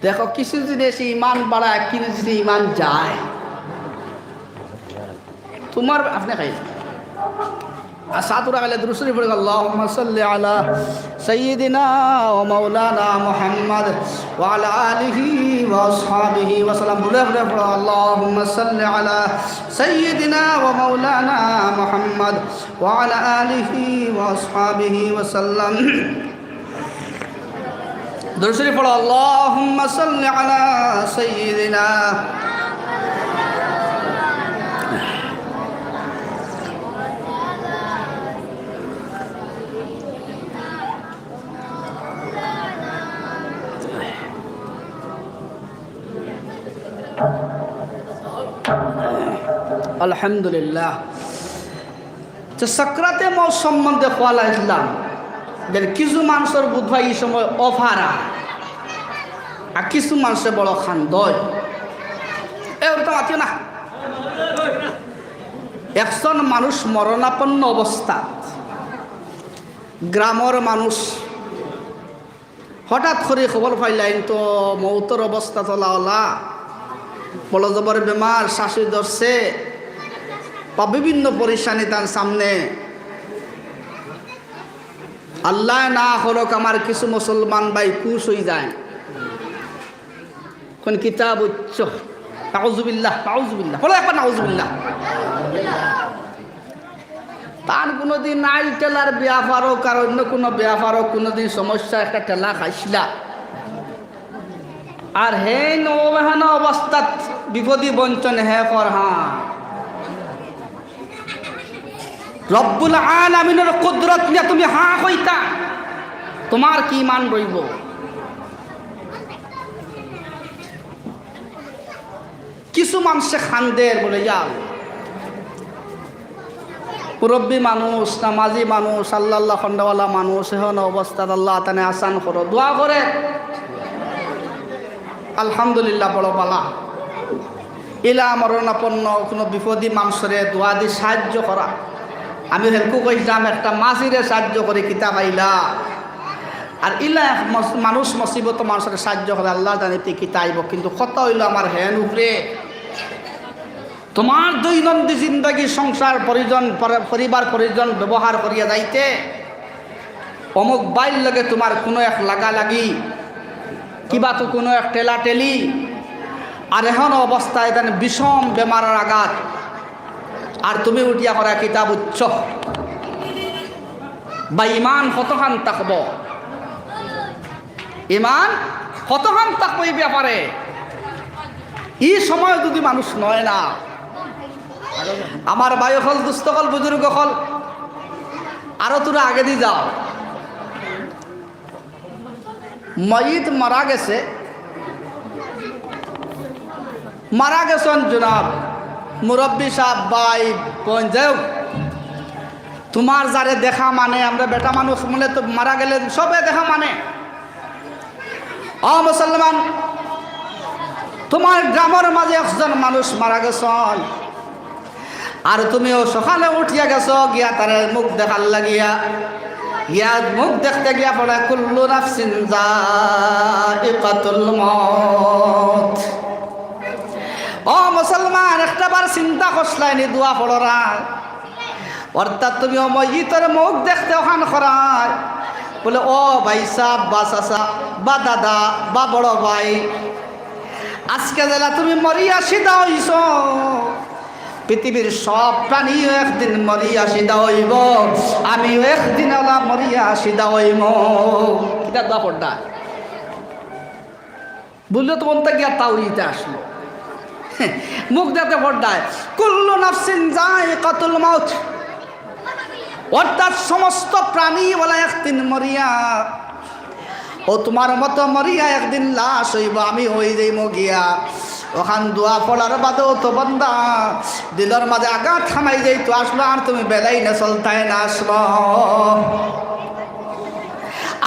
A: দেখো কিছু জিনিস ইমান বাড়ায়, কিছু জিনিস ইমান যায়। তোমার আপনি খাই সাতুরা গেলে দুরুশরীফ পড়ে আল্লাহুম্মা সাল্লি আলা সাইয়্যিদিনা ওয়া মাওলানা মুহাম্মদ ওয়া আলা আলিহি ওয়া আসহাবিহি ওয়া সাল্লাম। বলে বলে পড়ো আল্লাহুম্মা সাল্লি আলা সাইয়্যিদিনা ওয়া মাওলানা মুহাম্মদ ওয়া আলা আলিহি ওয়া আসহাবিহি ওয়া সাল্লাম। দুরুশরীফ পড়ো আল্লাহুম্মা সাল্লি আলা সাইয়্যিদিনা আলহামদুলিল্লাহ। তো সাকরাতে মৌত সম্বন্ধে কোয়ালা ইসলাম যে কিছু মানুষের বুধবাই এই সময় অফারা আর কিছু মানুষের বড় খান্দয় ওটা মাতিও না। একজন মানুষ মরণাপন্ন অবস্থা, গ্রামের মানুষ হঠাৎ করে খবর পাইলেন তো মৌতর অবস্থা তোলা বড় জবর বেমার, শাশুড়ি ধরছে বা বিভিন্ন পরিশানি তার সামনে। আল্লাহ না হরক আমার কিছু মুসলমান ভাই খুশ হয়ে যায়, কোন কিতাব উচ্চ নাউজুবিল্লাহ নাউজুবিল্লাহ বলো একবার নাউজুবিল্লাহ। তার কোনোদিন নাই টেলার ব্যাপারক আর অন্য কোনো ব্যাপারক কোনোদিন সমস্যা একটা টেলা খাইছিলা আর হে নৌবাহান অবস্থাত বিপদী বঞ্চন হে কর হ্যাঁ রব্বুল আলামিনের কুদরত নিয়ে তুমি হাঁ কইতা, তোমার কি মান রইব? কিছু মানুষে খান্দের বলে যাও মুরব্বী মানুষ, নামাজি মানুষ, আল্লাহ খন্ডওয়ালা মানুষ, এখন অবস্থাত আল্লাহ তানে আসান করো, দোয়া করে আলহামদুলিল্লাহ বড় পালা। ইলা মরণাপন্ন কোনো বিপদী মানুষরে দোয়া দিয়ে সাহায্য করা। আমি হেলকু কইলাম একটা মাঝিরে সাহায্য করে কিতাব আইলা আর ইলা মানুষ মুসিবত মানুষের সাহায্য করে আল্লাহ জানিতে কিতা আইব, কিন্তু কথা হইল আমার হেন উপরে তোমার দৈনন্দিন জিন্দগি সংসার পরিবার পরিজন ব্যবহার করিয়া যাইতে অমুক বাইর লগে তোমার কোনো এক লাগালাগি কিবা তো কোনো এক টেলা টেলি আর এখন অবস্থায় দেন বিষম বেমারের আঘাত আর তুমি উঠিয়া করা কিতাব উচ্চ বা ইমান কতখান থাকব, ইমান কতখান থাকবো এই ব্যাপারে। এই সময় যদি মানুষ নয় না, আমার বায়ু হল দুস্থ হল বুজুর্গ হল আরো তোরা আগে দিয়ে যাও। ময়িত মারা গেছে, মারা গেছেন জনাব মুরব্বী সাহেব ভাই বোন, যাও তোমার যারে দেখা মানে আমরা বেটা মানুষ মনে তো মারা গেলে সবে দেখা মানে মুসলমান তোমার গ্রামের মাঝে একজন মানুষ মারা গেছেন আর তুমিও সকালে উঠিয়া গেছো গিয়া তার মুখ দেখার লাগিয়া গিয়া মুখ দেখতে গিয়া পড়ে কুল্লু নাফসিন যায়িকাতুল মউত। মুসলমান একটা বার চিন্তা করছলাইনি দোয়া পড়রা, অর্থাৎ তুমি মসজিদের মুখ দেখতে ওখান করায় বলে ও ভাই সাহ বা চাচা বা দাদা বা বড় ভাই, আজকে জেলা তুমি মরিয়া সিধা হইছ, পৃথিবীর সব প্রাণীও একদিন মরিয়া সিধা হইব, আমিও একদিন ওলা মরিয়া সিধা হইব। কিটা দোয়া পড়া বললো তো মনটা গিয়া তাওইতে আসলো মুখ দেখতে পড়ায় কুল্লু নাফসিন যায়িকাতুল মাউত, অর্থাৎ সমস্ত প্রাণী বলা একদিন মরিয়া, ও তোমার মতো মরিয়া একদিন লাশ হইব, আমি হই যাইব গিয়া। ওখান দোয়া পড়ার বাদেও তো বন্দা দিলর মাঝে আঘাত থামাই যাই তো আসলো আর তুমি বেলাই না চলতায় না আসলো।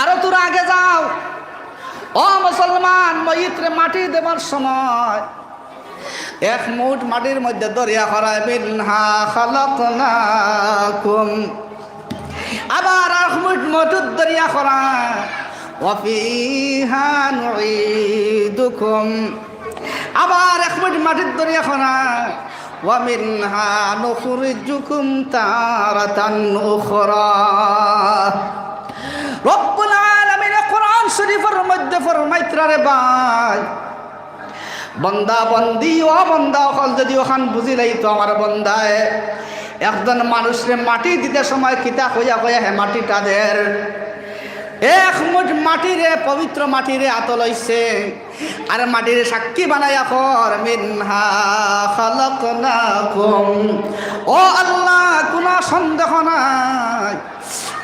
A: আরো তোরা আগে যাও মুসলমান, ময়িত্রে মাটি দেবার সময় এক মুঠ মাটির মধ্যে দরিয়া করায় মিনহা খালাকনাকুম, আবার এক মুঠ মধুর দরিয়া করায় ওয়াফিহা নুঈদুকুম, আবার এক মুঠ মাটির দরিয়া করায় ওয়া মিনহা নুখরিজুকুম তারাতান উখরা। রব্বুল আলামিন কোরআন শরীফের মধ্যে ফরমাইতরা রে ভাই বন্দা বন্দি ও বন্দা অকল যদি ওখান বুঝিলেই তো আমার বন্দায় একজন মানুষরে মাটি দিতে সময় কিতা কইয়া কইয়া হে মাটিটা দের এক মুঠ মাটিরে পবিত্র মাটিরে আত লইছে আর মাটিরে সাক্ষী বানাইয়া কর মিনহা খালাকনাকুম। ও আল্লাহ কোনো সন্দেহ নাই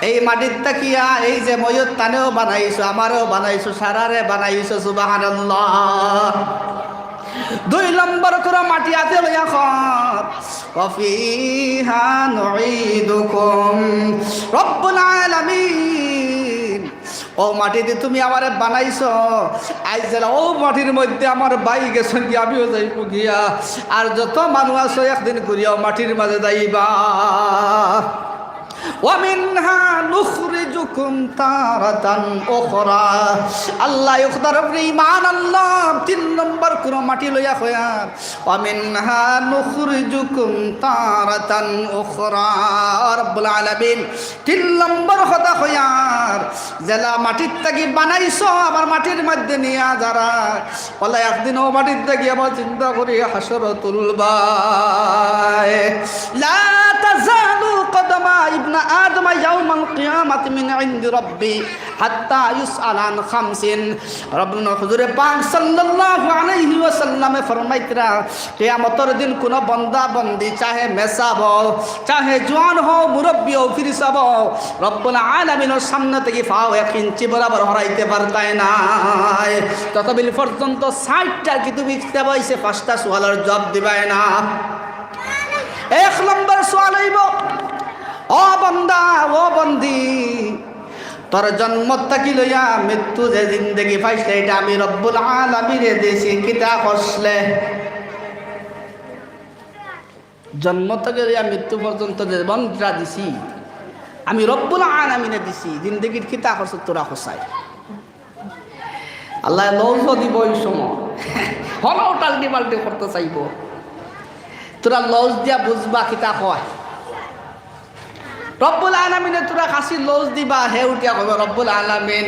A: এই মাটির তাকিয়া এই যে ময়ূর তানেও বানাইছো, আমারও বানাইছো, সারারে বানাইছো, সুবহানাল্লাহ। দুই নম্বর করে মাটি হাতে লইয়া কর ওয়াফিহা নুঈদুকুম রব্বুল আলামিন ও মাটিতে তুমি আমারে বানাইছো আজ যারা ও মাটির মধ্যে আমার ভাই গেছেন কি আমিও যাইব গিয়া আর যত মানুষ আছো একদিন করিয়াও মাটির মাঝে যাইবা ومنها نخرجكم تارة أخرى আল্লাহ ইখতার আপনি ঈমান আল্লাহ 3 নম্বর কোন মাটি লইয়া কয়া ومنها نخرجكم تارة أخرى রব্বুল আলামিন 3 নম্বর কথা কয়া জেলা মাটির থেকে বানাইছো আবার মাটির মধ্যে নিয়া যারা বলে একদিন ও মাটির থেকে আবার চিন্তা করি হাসর তুলবা লা তাজালু কদমা ইবনা আদম ইয়াউমাল কিয়ামাতি মিন ইনদি রাব্বি হাত্তা ইউসআল আন খামসিন রব্বুল হুজুরে পাক সাল্লাল্লাহু আলাইহি ওয়াসাল্লামে ফরমাইতরা কিয়ামতের দিন কোন বান্দা বান্দি চাহে মেসাব চাহে জওয়ান হও মুরব্বি হও ফিরিসাব রব্বুল আলামিনের সামনে থেকে পাও 1 ইঞ্চি বরাবর হরাইতে পারতাই না ততবিল পর্যন্ত 60টা কিতাব লিখতে বইছে 5টা সওয়ালের জবাব দিবাই না 1 নম্বর সওয়াল হইব ও বান্দা ও বন্দি তোর জন্ম থেকে লইয়া মৃত্যু যে জিন্দেগি পাইছে এটা আমি রব্বুল আলামিনে দিছি কিতা করছলে জন্ম থেকে লইয়া মৃত্যু পর্যন্ত যে বন্ধরা দিছি আমি রব্বুল আলামিনে দিছি জিন্দেগির কিতা করছ তোরা খসাই আল্লাহ লৌজ দিব এই সময় হলো টাল্টি পাল্টি করতে চাইব তোরা লৌজ দিয়া বুঝবা কিতা কয় রব্বুল আলামিনে তোরা কাশি লৌজ দিবা হে উঠিয়া কইব রব্বুল আলামিন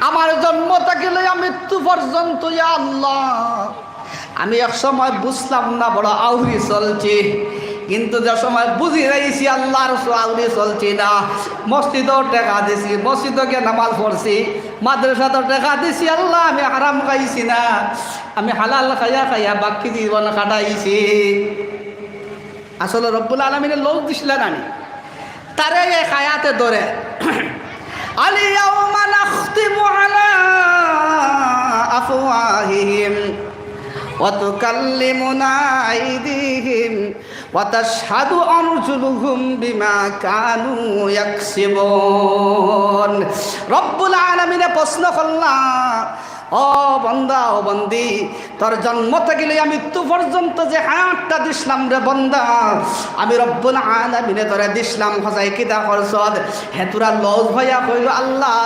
A: আমার জন্ম থেকে লইয়া মৃত্যু পর্যন্ত ইয়া আল্লাহ আমি এক সময় বুঝলাম না বড় আউরি চলছি কিন্তু যে সময় বুঝি রয়েছি আল্লাহর আউরি চলছি না মসজিদও টাকা দিছি মসজিদও গিয়ে নামাজ পড়ছি মাদ্রাসাতেও টাকা দিছি আল্লাহ আমি হারাম খাইছি না আমি হালাল খাইয়া খাইয়া বাকি জীবন কাটাইছি আসলে রব্বুল আলামিনে লৌজ দিছিল না তারে এই আয়াতে ধরে আলিয়াউমা নাখতিমু আলা আফওয়াহিহিম ওয়া তুকাল্লিমুনা আইদিহিম ওয়া তাশহাদু আরজুলুহুম বিমা কানু ইয়াকসিবুন রব্বুল আলামিনে প্রশ্ন করলাম ও বন্দা ও বন্দি তোর জন্ম থেকে লইয়া মৃত্যু পর্যন্ত যে হায়াতটা দিসলাম রে বন্দা আমি রব্বুল আলামিনে তোরে দিসলাম খসাই কিতা করছত হে তোরা লজ হইয়া কইল আল্লাহ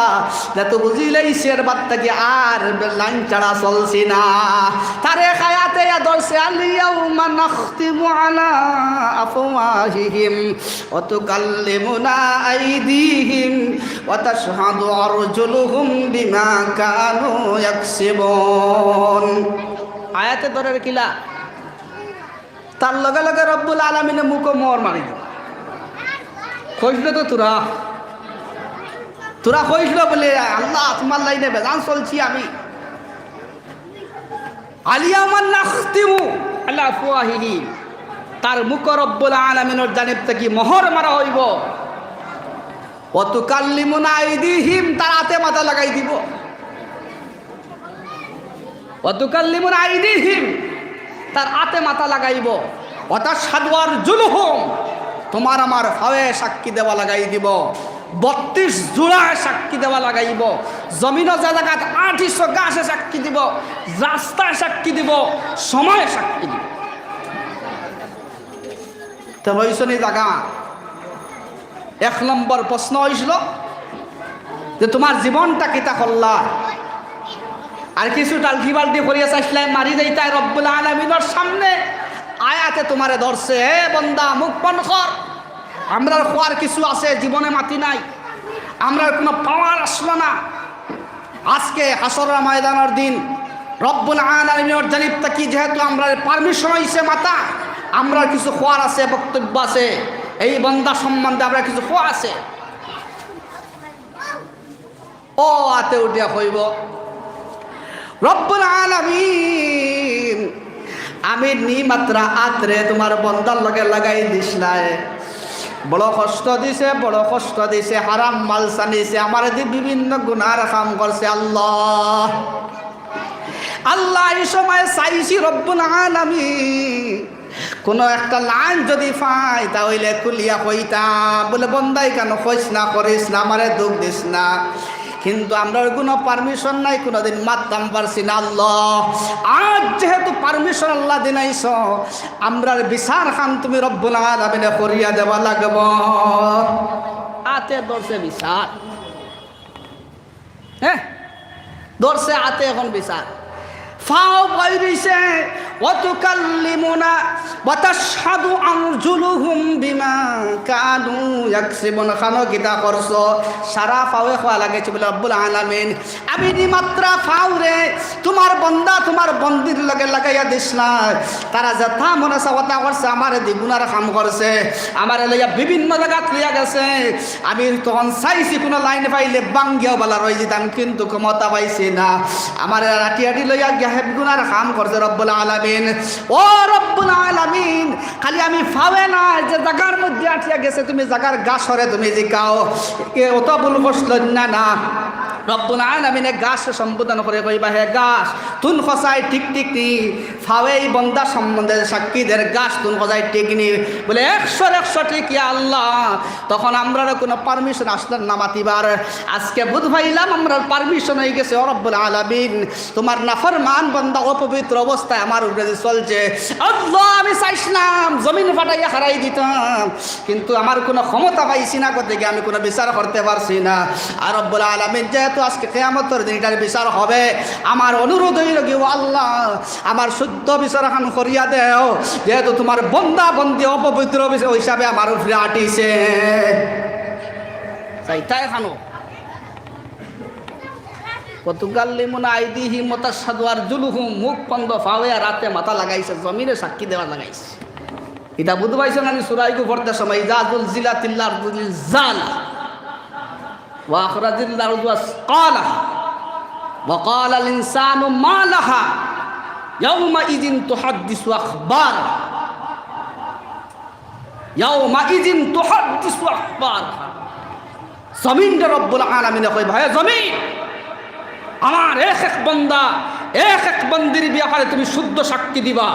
A: যে তো বুঝিলেইছে এর বাদ থেকে আর লাইন ছাড়া চলছি না তারে হায়াতে ধরছে আলিয়াউমা নাখতিমু আলা আফওয়াহিহিম ওয়া তুকাল্লিমুনা আইদিহিম ওয়া তাশহাদু আরজুলুহুম বিমা কানু ইয়াকসিবুন আয়াতে ধরে কিলা তার লগে লগে রব্বুল আলামিনে মুখ মোর মারি কইছিল তো তোরা কইছিল বলে আল্লাহ তোমার লাইনে বেজান চলছি আমি আলিয়াউমা নাখতিমু আলা আফওয়াহিহিম তার মুখ রব্বুল আলামিনের জানিব থেকে মোহর মারা হইব ওয়া তুকাল্লিমুনা আইদিহিম তার হাতে মাথা লাগাই দিব ওয়া তুকাল্লিমুনা আইদিহিম তার হাতে মাথা লাগাইব ওয়া তাশহাদু আরজুলুহুম তোমার আমার ফাওয়ে সাক্ষী দেওয়া লাগাই দিব 32 জোড়া সাক্ষী দেওয়া লাগাইব জমিন জায়গাত 800 গাছে সাক্ষী দিব রাস্তায় সাক্ষী দিব সময় সাক্ষী দিব তো রইছনি জায়গা 1 নম্বর প্রশ্ন হইছিল যে তোমার জীবনটা কিতা করলা আর কিছু টালকি বালটি করিয়া চাইছিলে মারি যাইতাই রব্বুল আলামিনের সামনে আয়াতে তোমারে ধরছে হে বান্দা মুখ বন্ধ কর আমরার খোয়ার কিছু আছে জীবনে মাটি নাই আমরার কোনো পাওয়ার আসলো না আজকে হাসরের ময়দানের দিন রব্বুল আলামিনের জানিব থেকে যেহেতু আমরা পারমিশন হইছে মাতা আমরা কিছু খোয়ার আছে বক্তব্য আছে এই বান্দা সম্বন্ধে আমরা কিছু খোয়া আছে ও আতে উঠিয়া কইব রব্বুল আলামিন আমি নি মাত্রা আতরে তোমার বন্দার লগে লাগাই দিস নাই বড় কষ্ট দিছে হারাম মাল সানিছে আমার দি বিভিন্ন গুনার কাম করছে আল্লাহ আল্লাহ এই সময় চাইছি রব্বুল আলামিন কোন একটা লাইন যদি পাই তাহলে কুলিয়া কইতাম বলে বন্দাই কেন কইস না করিস না আমারে দুঃখ দিস না, কিন্তু আমরা কোনো পারমিশন নাই, কোনোদিন মারতাম পারছি না। আল্লাহ আজ যেহেতু পারমিশন আল্লাহ দিনাইছ, আমরার বিচার খান তুমি রব্বুল আলামিনে করিয়া দেওয়া লাগব। আতে ধরছে বিচার, হ্যাঁ ধরছে আতে এখন বিচার। ফাও বাইরিছে ওয়াতুকাল্লিমুনা ওয়া তাশহাদু আরজুলুহুম বিমা কানু ইয়াকসিবুন। খানো কিতা করছো সারা ফাওয়ে খোয়া লাগেছে বলে রব্বুল আলামিন আমি নি মাত্রা ফাও রে তোমার বন্দা তোমার বন্দির লগে লাগাইয়া দিস না, তারা যথা মনে চাওয়া করছে আমারে দ্বিগুণার কাম করছে, আমারে লইয়া বিভিন্ন জায়গাত লইয়া গেছে। আমি তখন চাইছি কোনো লাইন পাইলে বাঙ্গিয়াও বালা রয়ে যেতাম, কিন্তু ক্ষমতা পাইছি না, আমারে রাটিয়াটি লইয়া গেহেব গুনার কাম করছে রব্বুল আলামিন। ও রব্বুল আলামিন খালি আমি ফাওয়ে না যে জায়গার মধ্যে আটিয়া গেছে তুমি জায়গার গাছরে তুমি জিকাও অত ভুল করছিল না। না রব্বুল আলামিনে গাছ সম্বোধন করে কইবা হে গাছ তুন খসাই ঠিক ঠিক নি, ফাওয়ে বন্দা সম্বন্ধে সাক্ষীদের গাছ তুন খসাই ঠিক নি বলে 100 ঠিক আল্লাহ। তখন আমরা কোনো পারমিশন আসলেন না মাতিবার, আজকে বুধ ভাইলাম আমরা পারমিশন হয়ে গেছে। ও রব্বুল আলামিন তোমার নাফরমান বন্দা অপবিত্র অবস্থায় আমার উপরে চলছে, আল্লাহ আমি চাইছিলাম জমিন ফাটাইয়া হারাই দিতাম, কিন্তু আমার কোনো ক্ষমতা পাইছি না, কোথেকে আমি কোনো বিচার করতে পারছি না। আর রব্বুল আলামিন যেহেতু আজকে কিয়ামতের দিন এটার বিচার হবে, আমার অনুরোধ হইল কি আল্লাহ আমার শুদ্ধ বিচার এখন করিয়া দেও, যেহেতু তোমার বন্দা বন্দি অপবিত্র হিসাবে আমার উপরে আটিছে। চাইতাই খানো কতুকাল্লিমুনা আইদিহিম ওয়া তাশহাদু আরজুলুহুম, মুখ বন্ধ ফাওয়া রাতে মাথা লাগাইছে, জমিনে সাক্ষী দেওয়া লাগাইছে। এটা বুঝতে পাইছো না সূরাইকু পড়তে সময় ইজাজুল জিলাতিল আরদু লিলজালা ওয়া আখরাজিল আরদু আসকালাহা ওয়া ক্বালাল ইনসানু মা লাহা ইয়াওমা ইযিন তুহাদ্দিসু আখবারা ইয়াওমা ইযিন তুহাদ্দিসু আখবারা। জমিনটা রব্বুল আলামিনে কই ভাই জমিন আমার এক এক বন্দা এক এক বন্দির ব্যাপারে তুমি শুদ্ধ সাক্ষী দিবা।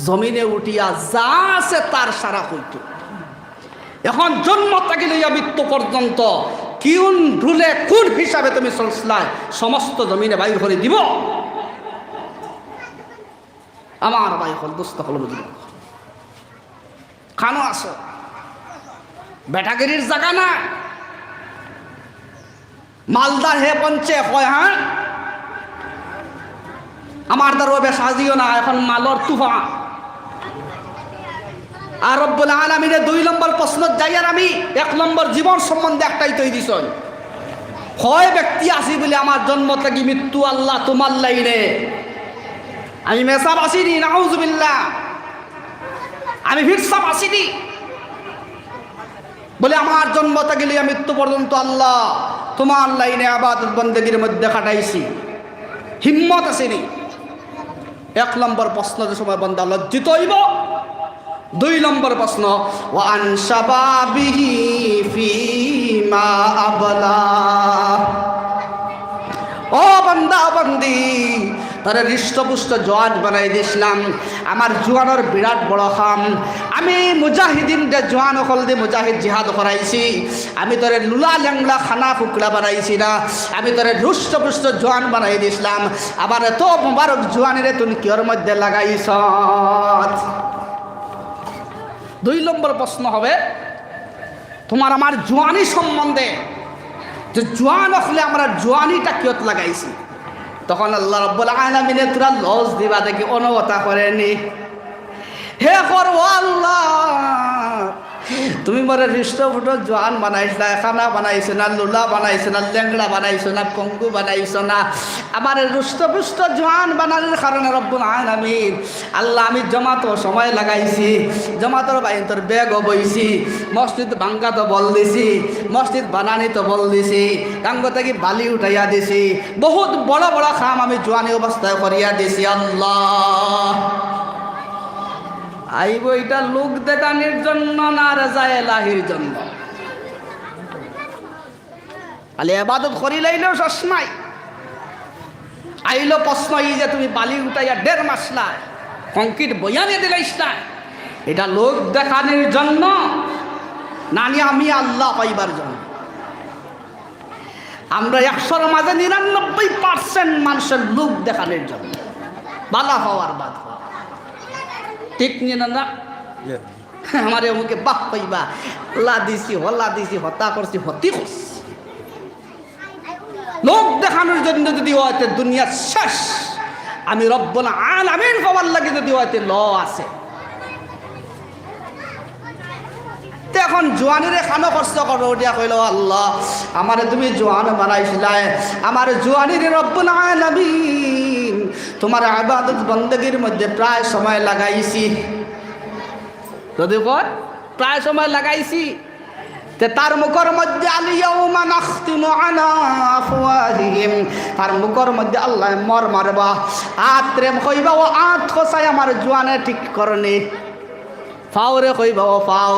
A: জমিনে উঠিয়া যা আছে তার সারা হইত। এখন জন্ম থেকে লইয়া মৃত্যু পর্যন্ত কোন রুলে কোন হিসাবে তুমি চলছিলা সমস্ত জমিনে বাইর করে দিব। আমার ভাই হল দুস্থ হল বুঝল খানো আসো বেটাগিরির জায়গা না, মালদার হে পঞ্চে হয় হ্যাঁ আমার দ্বারা বেশ সাজিও না, এখন মালর তুফান। আর রব্বুল আলামিনের 2 নম্বর প্রশ্ন যাইয়ার আমি 1 নম্বর জীবন সম্বন্ধে একটাই তৈরি দিছ, হয় ব্যক্তি আসি বলে আমার জন্ম থেকে মৃত্যু আল্লাহ তোমার লাইনে, আমি মেসাব আসিনি নাউজুবিল্লাহ, আমি ফিরসাব আসিনি বলে আমার জন্ম থেকে মৃত্যু পর্যন্ত আল্লাহ তোমার লাইনে ইবাদত বন্দেগীর মধ্যে কাটাইছি, হিম্মত আসেনি। 1 নম্বর প্রশ্ন যে সময় বান্দা লজ্জিত হইব। 2 নম্বর প্রশ্ন ওয়া আন শাবাবিহি ফিমা আবলা, ও বান্দা বান্দি তারে হৃষ্টপুষ্ট জোয়ান বানাই দিছিলাম, আমার জোয়ানোর বিরাট বড় খাম, আমি মুজাহিদিনদের জোয়ান হল দিয়ে মুজাহিদ জিহাদ করাইছি, আমি তোরে লুলা ল্যাংলা খানা ফুকলা বানাইছি না, আমি তোরে হৃষ্টপুষ্ট জোয়ান বানাই দিছিলাম, আবার এত মোবারক জোয়ানিরে তুমি কিয়র মধ্যে লাগাইছ। 2 নম্বর প্রশ্ন হবে তোমার আমার জোয়ানি সম্বন্ধে, যে জোয়ান হলে আমরা জোয়ানিটা কিয়ত লাগাইছি। তখন আল্লাহ রাব্বুল আলামিনে তোরা লজ দিবা দেখি অনুমতা করেনি। হে করো আল্লাহ তুমি মরে হৃষ্টপুষ্ট জোয়ান বানাইছো না, খানা বানাইছো না, লুলা বানাইছো না, ল্যাংড়া বানাইছো না, পঙ্গু বানাইছো না, আমার হৃষ্টপুষ্ট জোয়ান বানানোর কারণে রব্বুল আলামিন আল্লাহ আমি জমাতো সময় লাগাইছি, জমাতর বাইন্তর বেগও বইছি, মসজিদ ভাঙ্গা তো বল দিছি, মসজিদ বানানি তো বল দিছি, গাঙ্গ থেকে বালি উঠাইয়া দিছি, বহুত বড় বড় কাম আমি জোয়ানি অবস্থায় করিয়া দিছি। আল্লাহ আইব এটা লোক দেখানির জন্য না রাজায় এলাহির জন্য, খালি ইবাদত করি লাইলেও শেষ নাই। আইলো প্রশ্ন এই যে তুমি বালি উঠাইয়া 1.5 মাস না কংক্রিট বয়ানে দিলাইস না, এটা লোক দেখানোর জন্য না নি আমি আল্লাহ পাইবার জন্য? আমরা 100-র মাঝে 99% মানুষের লোক দেখানোর জন্য, বালা হওয়ার বাদ হওয়া। ঠিক নিয়ে না? আমার মুখে বাপ পাইবা, হল্লা দিছি হত্যা করছি হতি করছি। লোক দেখানোর জন্য যদি হয়তো দুনিয়া শেষ, আমি রব্বুল আলামিন হওয়ার লাগে যদি হয়তো ল আছে। এখন জোয়ানিরে খানো কষ্ট করো, ওটা কইল আল্লাহ আমারে তুমি জোয়ান বানাইছিলাই, আমার জোয়ানিরে রব্বুল আলামিন তোমার ইবাদত বندگির মধ্যে প্রায় সময় লাগাইছি। যদি কয় প্রায় সময় লাগাইছি, তে তার মুখের মধ্যে আলিয়াউমা নাখতিমু আলা আফওয়াহিহিম, তার মুখের মধ্যে আল্লাহ মর মারবা, আত্রে কইবা ও আত খসাই আমার জোয়ানে ঠিক করনি, ফাওরে কইবা ও ফাও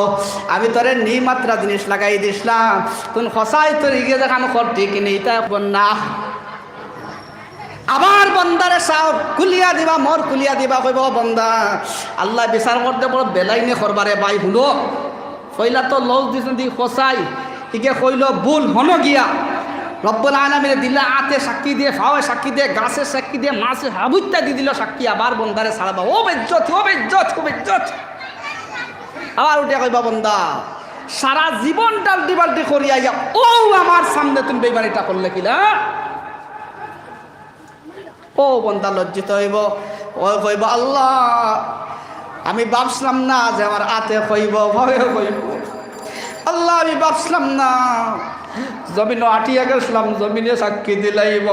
A: আমি তোরে নি মাত্রা জিনিস লাগাই দিছিলাম, কোন খসাই তোর ইগে দেখানো কর ঠিক নেই, তা না আবার বন্দারে সাও কুলিয়া দিবা, মর কুলিয়া দিবা, কইব বন্দা আল্লাহ বিচার করতে বড় বেলাইনে করবারে ভাই হুনো কইলা তো লজ দিছেন দি খসাই ইকে কইল ভুল হনো গিয়া রব্বুল আলামিন দিলা আতে সাক্ষী দিয়ে, ফাওয়ে সাক্ষী দিয়ে, গাছে সাক্ষী দিয়ে, মাছে হাবুইতা দি দিল সাক্ষী, আবার বন্দারে ছাড়বা, ও বেজ্জত ও বেজ্জত ও বেজ্জত। আবার উঠে কইবা বন্দা সারা জীবন ডালটি বাল্টি করিয়া গিয়া ও আমার সামনে তুমি বেইমানিটা করলে কিলা? ও বন্দা লজ্জিত হইব, ও কইব আল্লাহ আমি ভাবছিলাম না যে আমার আতে কইব ভয়ে কইব, আল্লাহ আমি ভাবছিলাম না জমিন আটিয়া গেছিলাম জমিনে সাক্ষী দিলাইব,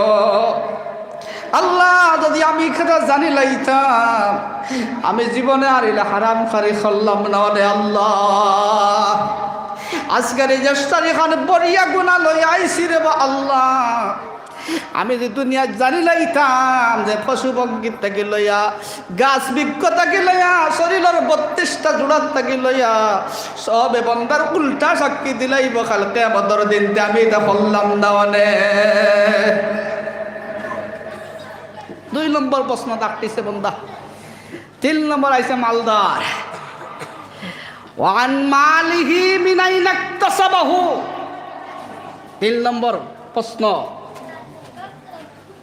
A: আল্লাহ যদি আমি কথা জানি লাইতাম আমি জীবনে আর ইলা হারাম খারি করলাম না রে আল্লাহ। আজকের এই জ্যেষ্ঠারি খান বড়িয়া গুণা লই আইসি রে বা আল্লাহ, আমি যে দুনিয়া জানি লাইতাম যে পশু পক্ষীর থেকে লইয়া গাছ বৃক্ষ থেকে লইয়া শরীরের 32টা জোড়ার থেকে লইয়া সবে বন্দার উল্টা সাক্ষী দিলাইব কালকে বদর দিনতে আমি এটা বললাম না অনে। 2 নম্বর প্রশ্ন ডাকতেছে বন্দা। 3 নম্বর আইছে মালদার, ওয়ান মালিহি মিন আইনা ইকতাসাবাহু। 3 নম্বর প্রশ্ন,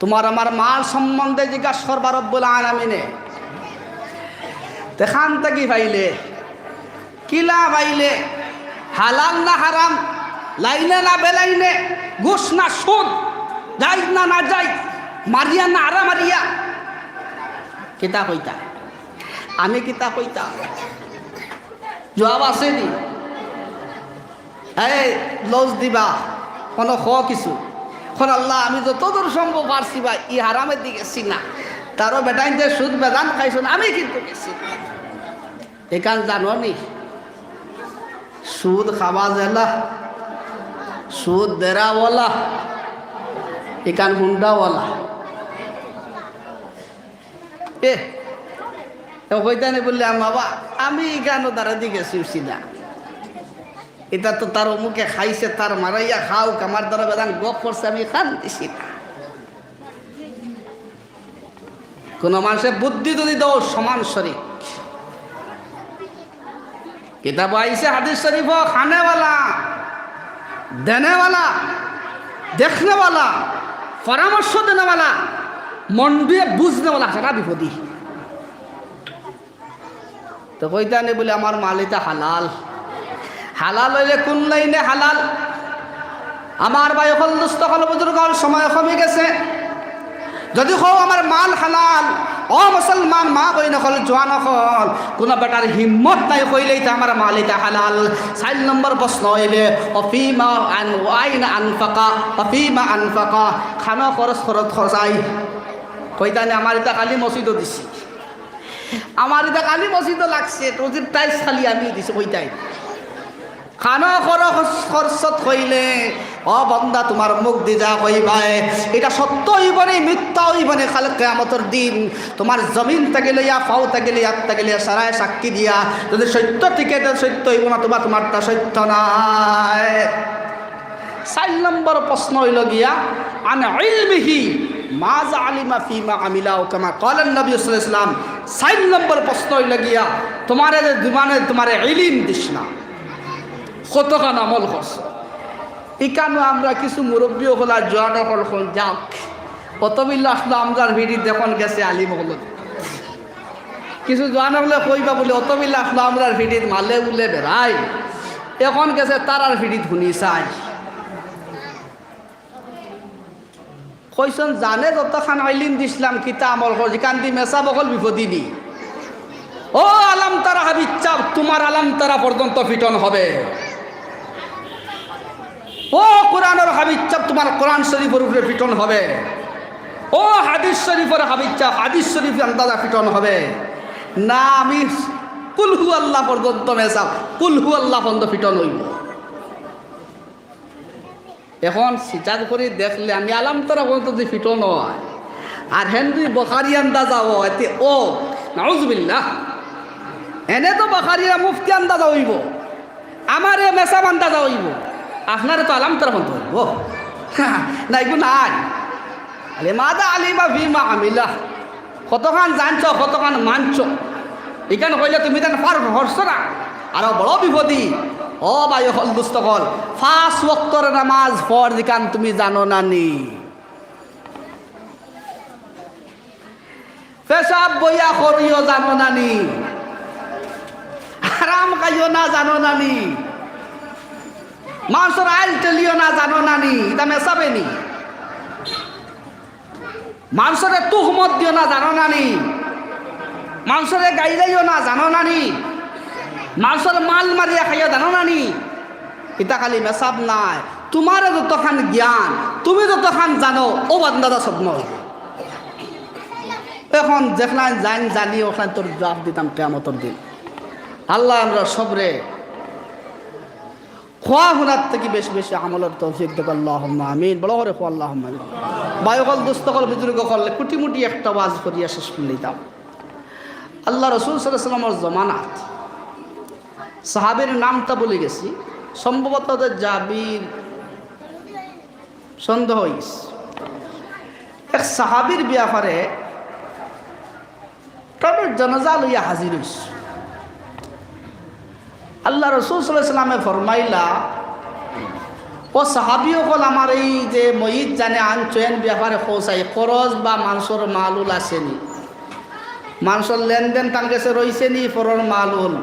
A: তোমার আমার মাল সম্বন্ধে জিজ্ঞাসা করবা রব্বুল আলামিনে, দেখান থেকে পাইলে কিলা পাইলে, হালাল না হারাম, লাইনে না বেলাইনে, ঘুষ না সুদ, যাইজ না না যাই, মারিয়া না আরা মারিয়া, কিতা কইতা? আমি কিতা কইতা? জবাব আছে নি? এই লজ দিবা কোনো খ কিছু আল্লাহ আমি যতদূর সম্ভব পারছি বা ই হারামের দিকে গেছি না, তারও বেটাইন যে সুদ বেদান খাইছেন আমি কিন্তু গেছি। এখান জানো নি সুদ খাওয়া জেলা, সুদ বেড়াওয়ালা, এখান হুন্ডাওয়ালা, কইতানি বললে বাবা আমি এখানে তারা দিকে গেছি না, এটা তো তার অমুকে খাইছে তার মারাইয়া খাও আমার দ্বারা বেদান গপ করছে আমি খান দিছি না। কোন মানুষের বুদ্ধি যদি দাও সমান শরীক। কিতাব আইছে হাদিস শরীফ, খানেওয়ালা, দেনেওয়ালা, দেখনেওয়ালা, পরামর্শ দেনেওয়ালা, মন দিয়ে বুঝনেওয়ালা সারা বিপদী। তো কইতানি বলে আমার মাল এটা হালাল, হালাল হইলে কোন লাইনে হালাল? আমার ভাই হল দুস্থ হল বুজুর্গ হল সময় কমে গেছে, যদি হও আমার মাল হালাল, ও মুসলমান মা বইন হল জোয়ান হল কোন বেটার হিম্মত নাই কইলেই তো আমার মাল এটা হালাল। 4 নম্বর প্রশ্ন হইলে অফিমা আন ওয়াইন আনফাকা, অফিমা আনফাকা, খানা খরচ খরচ খরচাই। কইতানি আমার এটা কালি মসজিদও দিছি, আমার এটা কালি মসজিদও লাগছে, রোজির টাইস খালি আমি দিছি। কইতাই খানা খরচত কইলে ও বন্দা তোমার মুখ দি যা কইবাই এটা সত্য হইবনে মিথ্যা হইবনে কাল কিয়ামতের দিন তোমার জমিন থেকে লইয়া ফাও থেকে লইয়া হাত থেকে লইয়া সারায় সাক্ষী দিয়া যদি সত্য থেকে সত্য হইব না তোমারটা সত্য নাই। 4 নম্বর প্রশ্ন হইল গিয়া আন ইলমিহি মাজা আলিমা ফিমা আমিলা ও কামা ক্বালান নবী সাল্লাল্লাহু আলাইহি ওয়াসাল্লাম 4 নম্বর প্রশ্ন হইল গিয়া তোমারে যে জীবনে তোমারে ইলম দিস না কতখান আমল করছ ইকানো আমরা কিছু মুরব্বী হলা জোয়ান হল যাক কতবিল্লা আসলো আমজার ভিড়ি দেখুন গেছে আলিম হল কিছু জোয়ান হলে কইবা বলে অতবিল্লা আসলো আমরার ভিড়িত মালে উলে বেড়াই এখন গেছে তারার ভিড়িত শুনি চাই কইসন জানে যতখান আইলিম দিছিলাম কিতা আমল কর কান্দি মেসা বকল বিপদি নি ও আলাম তারা হাবিচ্ছা তোমার আলাম তারা পর্যন্ত ফিটন হবে ও কোরআনের হাবিচ্ছা তোমার কোরআন শরীফের উপরে ফিটন হবে ও হাদিস শরীফের হাবিচ্ছা হাদিস শরীফ আন্দাজা ফিটন হবে না আমি কুলহু আল্লাহ পর্যন্ত মেসা কুলহু আল্লাহ পর্যন্ত ফিটন হইব এখন সিচার করে দেখলে আমি আলাম তারা পর্যন্ত যদি ফিটন হয় আর হেনরি বখারি আন্দাজা এতে ও নাউজুবিল্লাহ এনে তো বখারিরা মুফতি আন্দাজা হইব আমার এ মেসাব আন্দাজা হইব আপনারে তো আলাম তারা পর্যন্ত হইব না এগুলো নাই আলে মাদা আলিমা ভিমা আমিলা কতখান জানছ কতখান মানছ এখানে কইলে তুমি তেন পার হরছ না আরো বড় বিপদী ও ভাই হল দুস্থ হল 5 ওয়াক্তের নামাজ পড় দিকান তুমি জানো না নি পেশাব বইয়া করিও জানো না নি আরাম খাইও না জানো না নি মানুষের আইল টেলিও না জানো না নি এটা মেশাবে নি মানুষের তুহমত দিও না জানো না নি মানুষের গাইলাইও না জানো না নি মানুষের মাল মারিয়া খাইয়া জানো না নি এটা খালি মেসাব নাই তোমার যতখান জ্ঞান তুমি যতখান জানো ও বান্দাদা স্বপ্ন এখন যেখানে জানি ওখানে তোর জবাব দিতাম কিয়ামতের দিন আল্লাহ আমরা সবরে খোয়া হুনার থেকে বেশি বেশি আমলের তৌফিক দেব আল্লাহুম্মা আমিন বড় করে খোয়া আল্লাহুম্মা আমিন বায়ুকল দুস্তকল বুজুর্গ করলে কুটি মুটি একটা ওয়াজ করিয়া শেষ করলেই দাও আল্লাহ রসুল সাল্লাল্লাহু আলাইহি ওয়াসাল্লামের জমানাত সাহাবীর নামটা বলে গেছি সম্ভবত জাবির সন্দেহ হইস এক সাহাবীর ব্যাপারে তাদের জানাজা লইয়া হাজির হইস আল্লাহ রসুল সাল্লাল্লাহু আলাইহি ওয়াসাল্লামে ফরমাইলা ও সাহাবী হল আমার এই যে ময়িত জানে আনচেন ব্যাপারে পৌঁছাই খরচ বা মানুষের মালুল আসেনি মানুষের লেনদেন তার কাছে রয়েছে নি পরের মালুল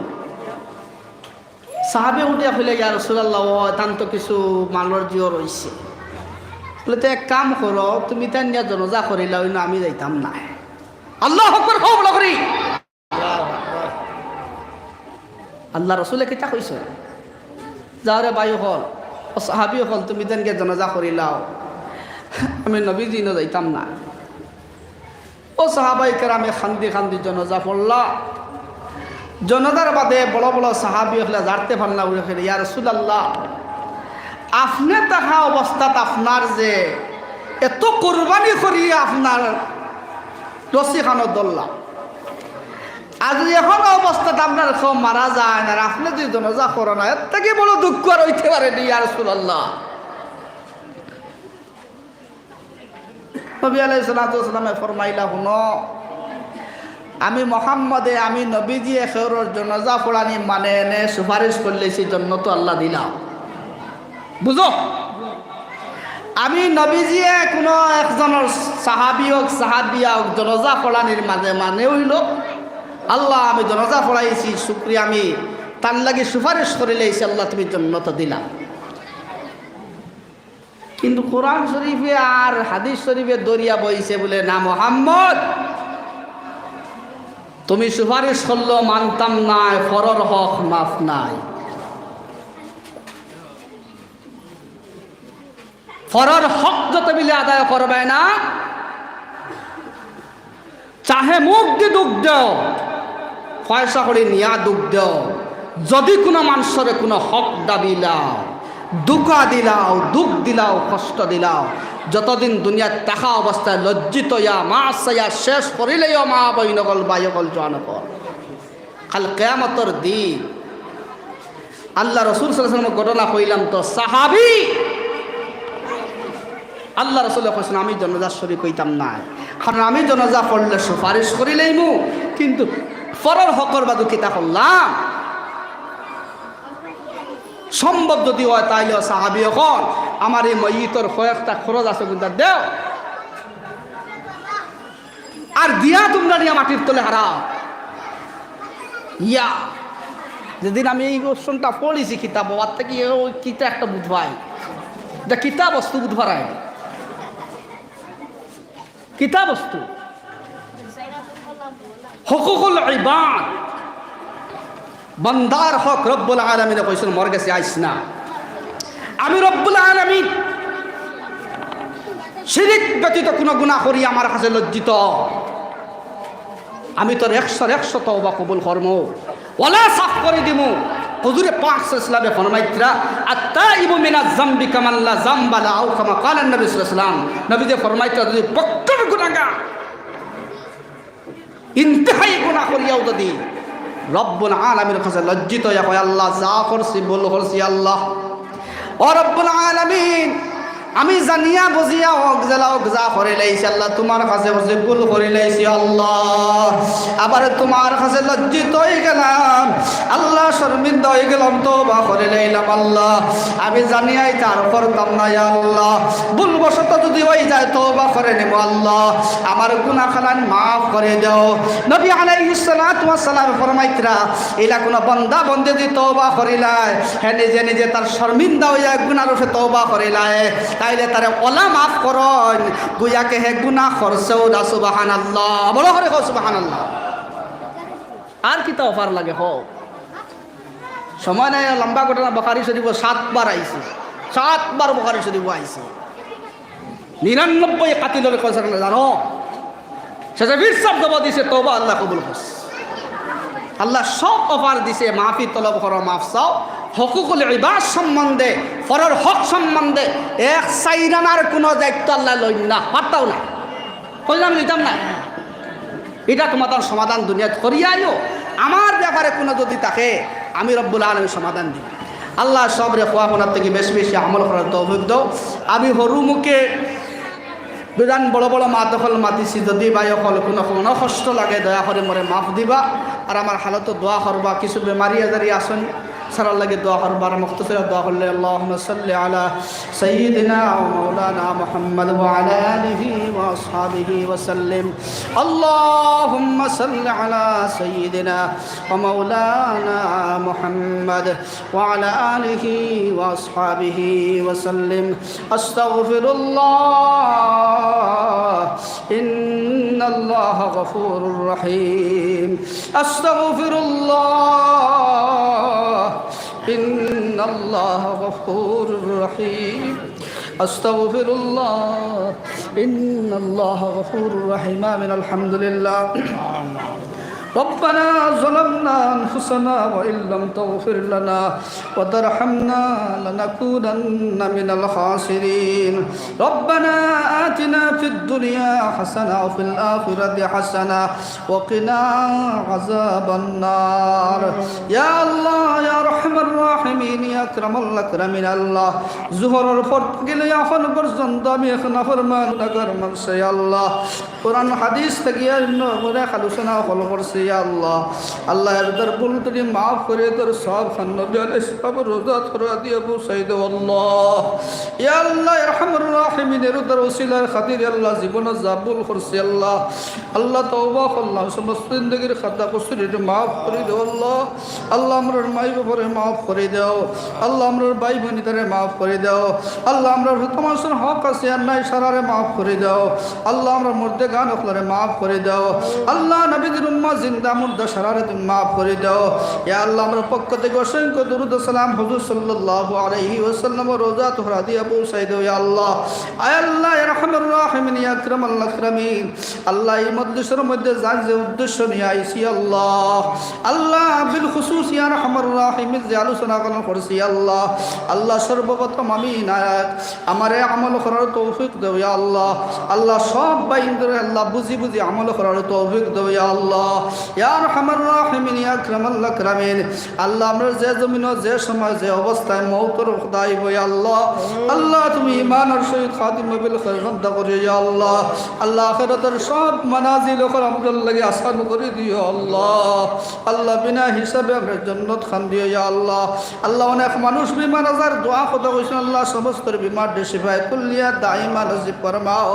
A: সাহাবী উঠিয়া ফেলে ইয়া রাসূলুল্লাহ ও তান তো কিছু মালর জিও রয়েছে বলে তো এক কাম করো তুমি তাই নিয়ে জনজা করিলা ওই আমি যাইতাম না আল্লাহু আকবার বলা করি আল্লাহ রসুলে কিতা কইছে যাওরে বায়ু হল ও সাহাবী হল তুমি তেনকে জনাজা করিলাও আমি নবীজি ন যাইতাম না ও সাহাবাই কেরামে খান্দি খান্দি জনাজা পড়লা জনাজার বাদে বড় বড় সাহাবী হলে জারতে পারলা উড়ে ফেলে ইয়া রাসূলুল্লাহ আপনি তাহা অবস্থাত আপনার যে এত কোরবানি করিয়ে আপনার রসি খানো দল্লা আজ এখন অবস্থাতে আপনার সব মারা যায় না আপনি যদি জনাজা করো না এর থেকে বড় দুঃখ আর হইতে পারেনি ইয়া রাসূলুল্লাহ নবী আলাইহিস সালাতু ওয়াস সালামে ফরমাইলা শুনো আমি মুহাম্মদে আমি নবীজি খেরর জনাজা পড়ানি মানে এনে সুপারিশ করলেছি জান্নাত আল্লাহ দিলাম বুঝো আমি নবীজি কোনো একজনের সাহাবী হোক সাহাবিয়া হোক জনাজা পড়ানির মানে হইল আল্লাহ আমি জনাজা পড়াইছি শুকরিয়া আমি তার লাগি সুপারিশ করে লাইছি আল্লাহ তুমি জান্নাত দিলাম কিন্তু কোরআন শরীফে আর হাদিস শরীফে দরিয়া বইছে বলে না মুহাম্মদ তুমি সুপারিশ করলো মানতাম না ফরর হক মাফ নাই ফরর হক যত বিলে আদায় করবে না চাহে মুখ দিয়ে দুঃখ দেও পয়সা করে নিয়া দুঃখ দেও যদি কোনো মানুষের কোনো হক দাবি লাও দুঃখা দিলাও দুঃখ দিলাও কষ্ট দিলাও যতদিন দুনিয়ার টাকা অবস্থায় লজ্জিত ইয়া মাসাইয়া শেষ করিলেও মা বইনগল বায়গল জোয়ানকল কাল কিয়ামতের দিন আল্লাহ রাসূল সাল্লাল্লাহু আলাইহি ওয়াসাল্লাম ঘটনা কইলাম তো সাহাবী আল্লাহ রাসূল কইছেন আমি জানাজা শরীক হইতাম না, কারণ আমি জানাজা পড়লে সুপারিশ করিলেইমু, কিন্তু ফরর হকর বাদু কিতা করলাম সম্ভব যদি হয় তাইলে সাহাবী এখন আমার এই ময়িতর কয়েকটা খরচ আছে কিন্তু দেও, আর দিয়া তোমরা নিয়ে মাটির তলে হারাও। ইয়া যেদিন আমি এই কোশ্চনটা পড়েছি কিতাব বাবার থেকে ওই কিতা একটা বুধবাই এটা কিতাব বস্তু বুধবারায় কিতাব বস্তু হুকুকুল ইবাদ বান্দার হক রব্বুল আলামিন কইছেন মর গেছে আইস না, আমি রব্বুল আলামিন শিরিক ব্যতীত কোনো গুনাহ করি আমার কাছে লজ্জিত, আমি তোর 100 তওবা কবুল করমু ওয়ালা সাফ করে দিমু। হুজুরে পাক সাল্লাল্লাহু আলাইহি ফরমাইতরা আত-তাইবু মিনাজ যামবি কামান লা যামবা লা, আও কামা ক্বালা নবী সাল্লাল্লাহু আলাইহি ওয়াসাল্লাম, নবী যে ফরমাইতরা যদি পক্কর গুনাহগার ইন্তেহাই গুনাহ করিয়াও যদি রব্বুল আলামিনের কাছে লজ্জিত হইয়া কয় আল্লাহ যা করছি ভুল করছি আল্লাহ ও রব্বুল আলামিন আমি জানিয়া বুঝিয়া হোক জেলা হোক যা করে লাইছি আল্লাহ তোমার কাছে বসে ভুল করে লাইছি আল্লাহ, আবার তোমার কাছে লজ্জিত হয়ে গেলাম আল্লাহ, শর্মিন্দা হয়ে গেলাম, তওবা করে লাইলাম আল্লাহ, আমি জানিয়াই তার করতাম না আল্লাহ, ভুলবশত যদি হয়ে যায় তওবা করে নেব আল্লাহ, আমার গুনাহখানা মাফ করে দাও। নবী আলাইহিস সালাতু ওয়াস সালাম ফরমাইতরা এলা কোন বান্দা বন্দে যদি তওবা করিলায় হে নিজে নিজে তার শর্মিন্দা হইয়া গুনাহর উপরে তওবা করিলায় তাইলে তারে ওলা মাফ করন গুয়াকে হে গুনাহ করছেও না। সুবহানাল্লাহ, বলো করে কও সুবহানাল্লাহ। আর কি তো অফার লাগে হোক সময় নাই, লম্বা ঘটনা বুখারী শরীফ 7 বার আইছে, 7 বার বুখারী শরীফ আইছে, 99 কাতিলের কইছে না জানো, সেটা 20 শব্দ দিছে তওবা আল্লাহ কবুল করছে। আল্লাহ সব অফার দিছে, মাফি তলব করো, মাফ চাও, হকুকুল ইবাদ সম্বন্ধে ফরর হক সম্বন্ধে এক সাইরানার কোনো দায়িত্ব আল্লাহ লইন না, পারতাও না, কইলাম নিতাম না, এটা তোমাদের সমাধান দুনিয়াত করিয়াইও, আমার ব্যাপারে কোনো যদি থাকে আমি রব্বুল আলামিন সমাধান দিই। আল্লাহ সবরে খোয়াপনার থেকে বেশি বেশি আমল করার তৌফিক দাও। আমি হরু মুখে বিধান বড় বড় মা দখল মাতিছি, যদি বাই অকল কোনো কষ্ট লাগে দয়া করে মরে মাফ দিবা, আর আমার হালত দোয়া করবা, কিছু বেমারি আজারি আসেন সারার লাগে দোয়া করবার মুখতসরা দোয়া করলে আল্লাহুম্মা সাল্লি আলা সাইয়্যিদিনা ওয়া মাওলানা মুহাম্মদ ওয়া আলা আলিহি ওয়া আসহাবিহি ওয়া সাল্লিম। আল্লাহুম্মা সাল্লি আলা সাইয়্যিদিনা ওয়া মাওলানা মুহাম্মদ ওয়া আলা আলিহি ওয়া আসহাবিহি ওয়া সাল্লিম। আস্তাগফিরুল্লাহ ইন্নাল্লাহা গফুরুর রহিম। আস্তাগফিরুল্লাহ ইন্নাল্লাহা গফুরুর রহিম। আস্তাগফিরুল্লাহ ইন্নাল্লাহা গফুরুর রহিম। আমিন। আলহামদুলিল্লাহ। ربنا ظلمنا أنفسنا وإن لم تغفر لنا وترحمنا لنكونن من الخاسرين. ربنا آتنا في الدنيا حسنة وفي الآخرة حسنة وقنا عذاب النار. يا الله يا أرحم الراحمين يا أكرم الأكرمين. الله জোহরের পর গেলে এখন পর্যন্ত আমি এখন নাফরমান নাগরমান সে আল্লাহ কোরআন হাদিস থেকে মনে আলোচনা হল করছে আল্লাহ। আল্লাহ এর ভুল তুমি মাফ করে তোর সব খান্নবিয়ালে সব রোজা ধরা দিয়ে পৌঁছাই দেব আল্লাহ। ইয়া আল্লাহ ইরহামুর রাহিমিনের উদার ওসিলার খাতির আল্লাহ জীবনে যা ভুল করছি আল্লাহ আল্লাহ তওবা করলাম সমস্ত জিন্দেগির খাতা কসুরির মাফ করে দেও আল্লাহ। আল্লাহ আমরার মাই বাবারে মাফ করে দাও আল্লাহ, আমরার ভাই বোনিদারে মাফ করে দাও আল্লাহ, আমরার তোমার হক আছে আর নাই সারারে মাফ করে দাও আল্লাহ, আমরা মধ্যে গান ওখলারে মাফ করে দাও আল্লাহ, নবীদের উম্মাহ জিন্দা মুর্দা সারারে তুমি মাফ করে দাও ইয়া আল্লাহ। আমরা পক্ষ থেকে অসংখ্য দুরূদ ও সালাম হুজুর সাল্লাল্লাহু আলাইহি ওয়াসাল্লাম রোজা তোহরা দিয়া পৌঁছাই দাও ইয়া আল্লাহ। আয় আল্লাহ ইয়া রাহমানুর রাহিম রাহিমিন ইয়া আকরামাল আকরামিন। আল্লাহ এই মজলিসের মধ্যে যার যে উদ্দেশ্য নিয়ে আইছি আল্লাহ, আল্লাহ বিল খুসুস ইয়া আরহামার রাহিমিন যে আলোচনা করছি আল্লাহ, আল্লাহ সর্বপ্রথম আমি নায়ক আমারে আমল করার তৌফিক দেও ইয়া আল্লাহ। আল্লাহ সব বাইন্দরে আল্লাহ বুঝি বুঝি আমল করার তৌফিক দেও ইয়া আল্লাহ ইয়া আরহামার রাহিমিন ইয়া আকরামাল আকরামিন। আল্লাহ আমরা যে জমিনে যে সময় যে অবস্থায় মওতর খুদাই বই আল্লাহ, আল্লাহ তুমি ঈমানের সহিত খাতিম বিল খায়র বান্দা করে ইয়া আল্লাহ। আল্লাহ আখিরাতের সব মানাজিল ওখানে আমাদের লাগি আসান করে দিও আল্লাহ। আল্লাহ বিনা হিসাবে আমরা জান্নাত খান দিও ইয়া আল্লাহ। আল্লাহ অনেক মানুষ বিমার আজার দোয়া কথা কইছেন আল্লাহ, সমস্ত বিমার শিফায়ে কুল্লিয়া দাইমা নসিব ফরমাও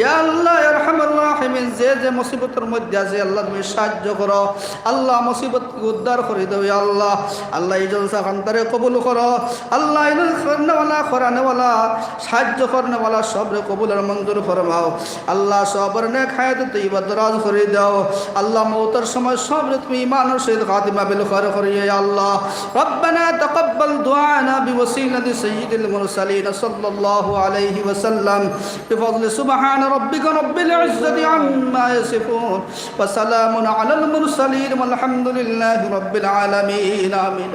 A: ইয়া আল্লাহ ইয়া আরহামার রাহিমিন। যে যে মুসিবতের মধ্যে আছে আল্লাহ তুমি সাহায্য করো আল্লাহ, মুসিবতকে উদ্ধার করে দাও ইয়া আল্লাহ। আল্লাহ এই জলসা খানদারে কবুল করো আল্লাহ, এই করনেওয়ালা করানেওয়ালা সাহায্য করনেওয়ালা সবরে কবুলের মঞ্জুর ফরমাও আল্লাহ। সবর নেক হায়াত তৈবা দরাজ করে দাও আল্লাহ। মওতের সময় সবরে তুমি ঈমানের সহিত খাতিমা বিল খায়র করিয়ে ইয়া আল্লাহ। রব্বানা তাকাব্বাল দুআনা বিওসিলাতি সাইয়্যিদিল মুরসালিন সাল্লাল্লাহু আলাইহি ওয়াসাল্লাম বিফadli সুবহান রাব্বিকা রাব্বিল ইজ্জাতি আম্মা ইয়াসিফুন ওয়া সালামুন আলাল মুরসালিন ওয়ালহামদুলিল্লাহি রাব্বিল আলামিন। আমিন।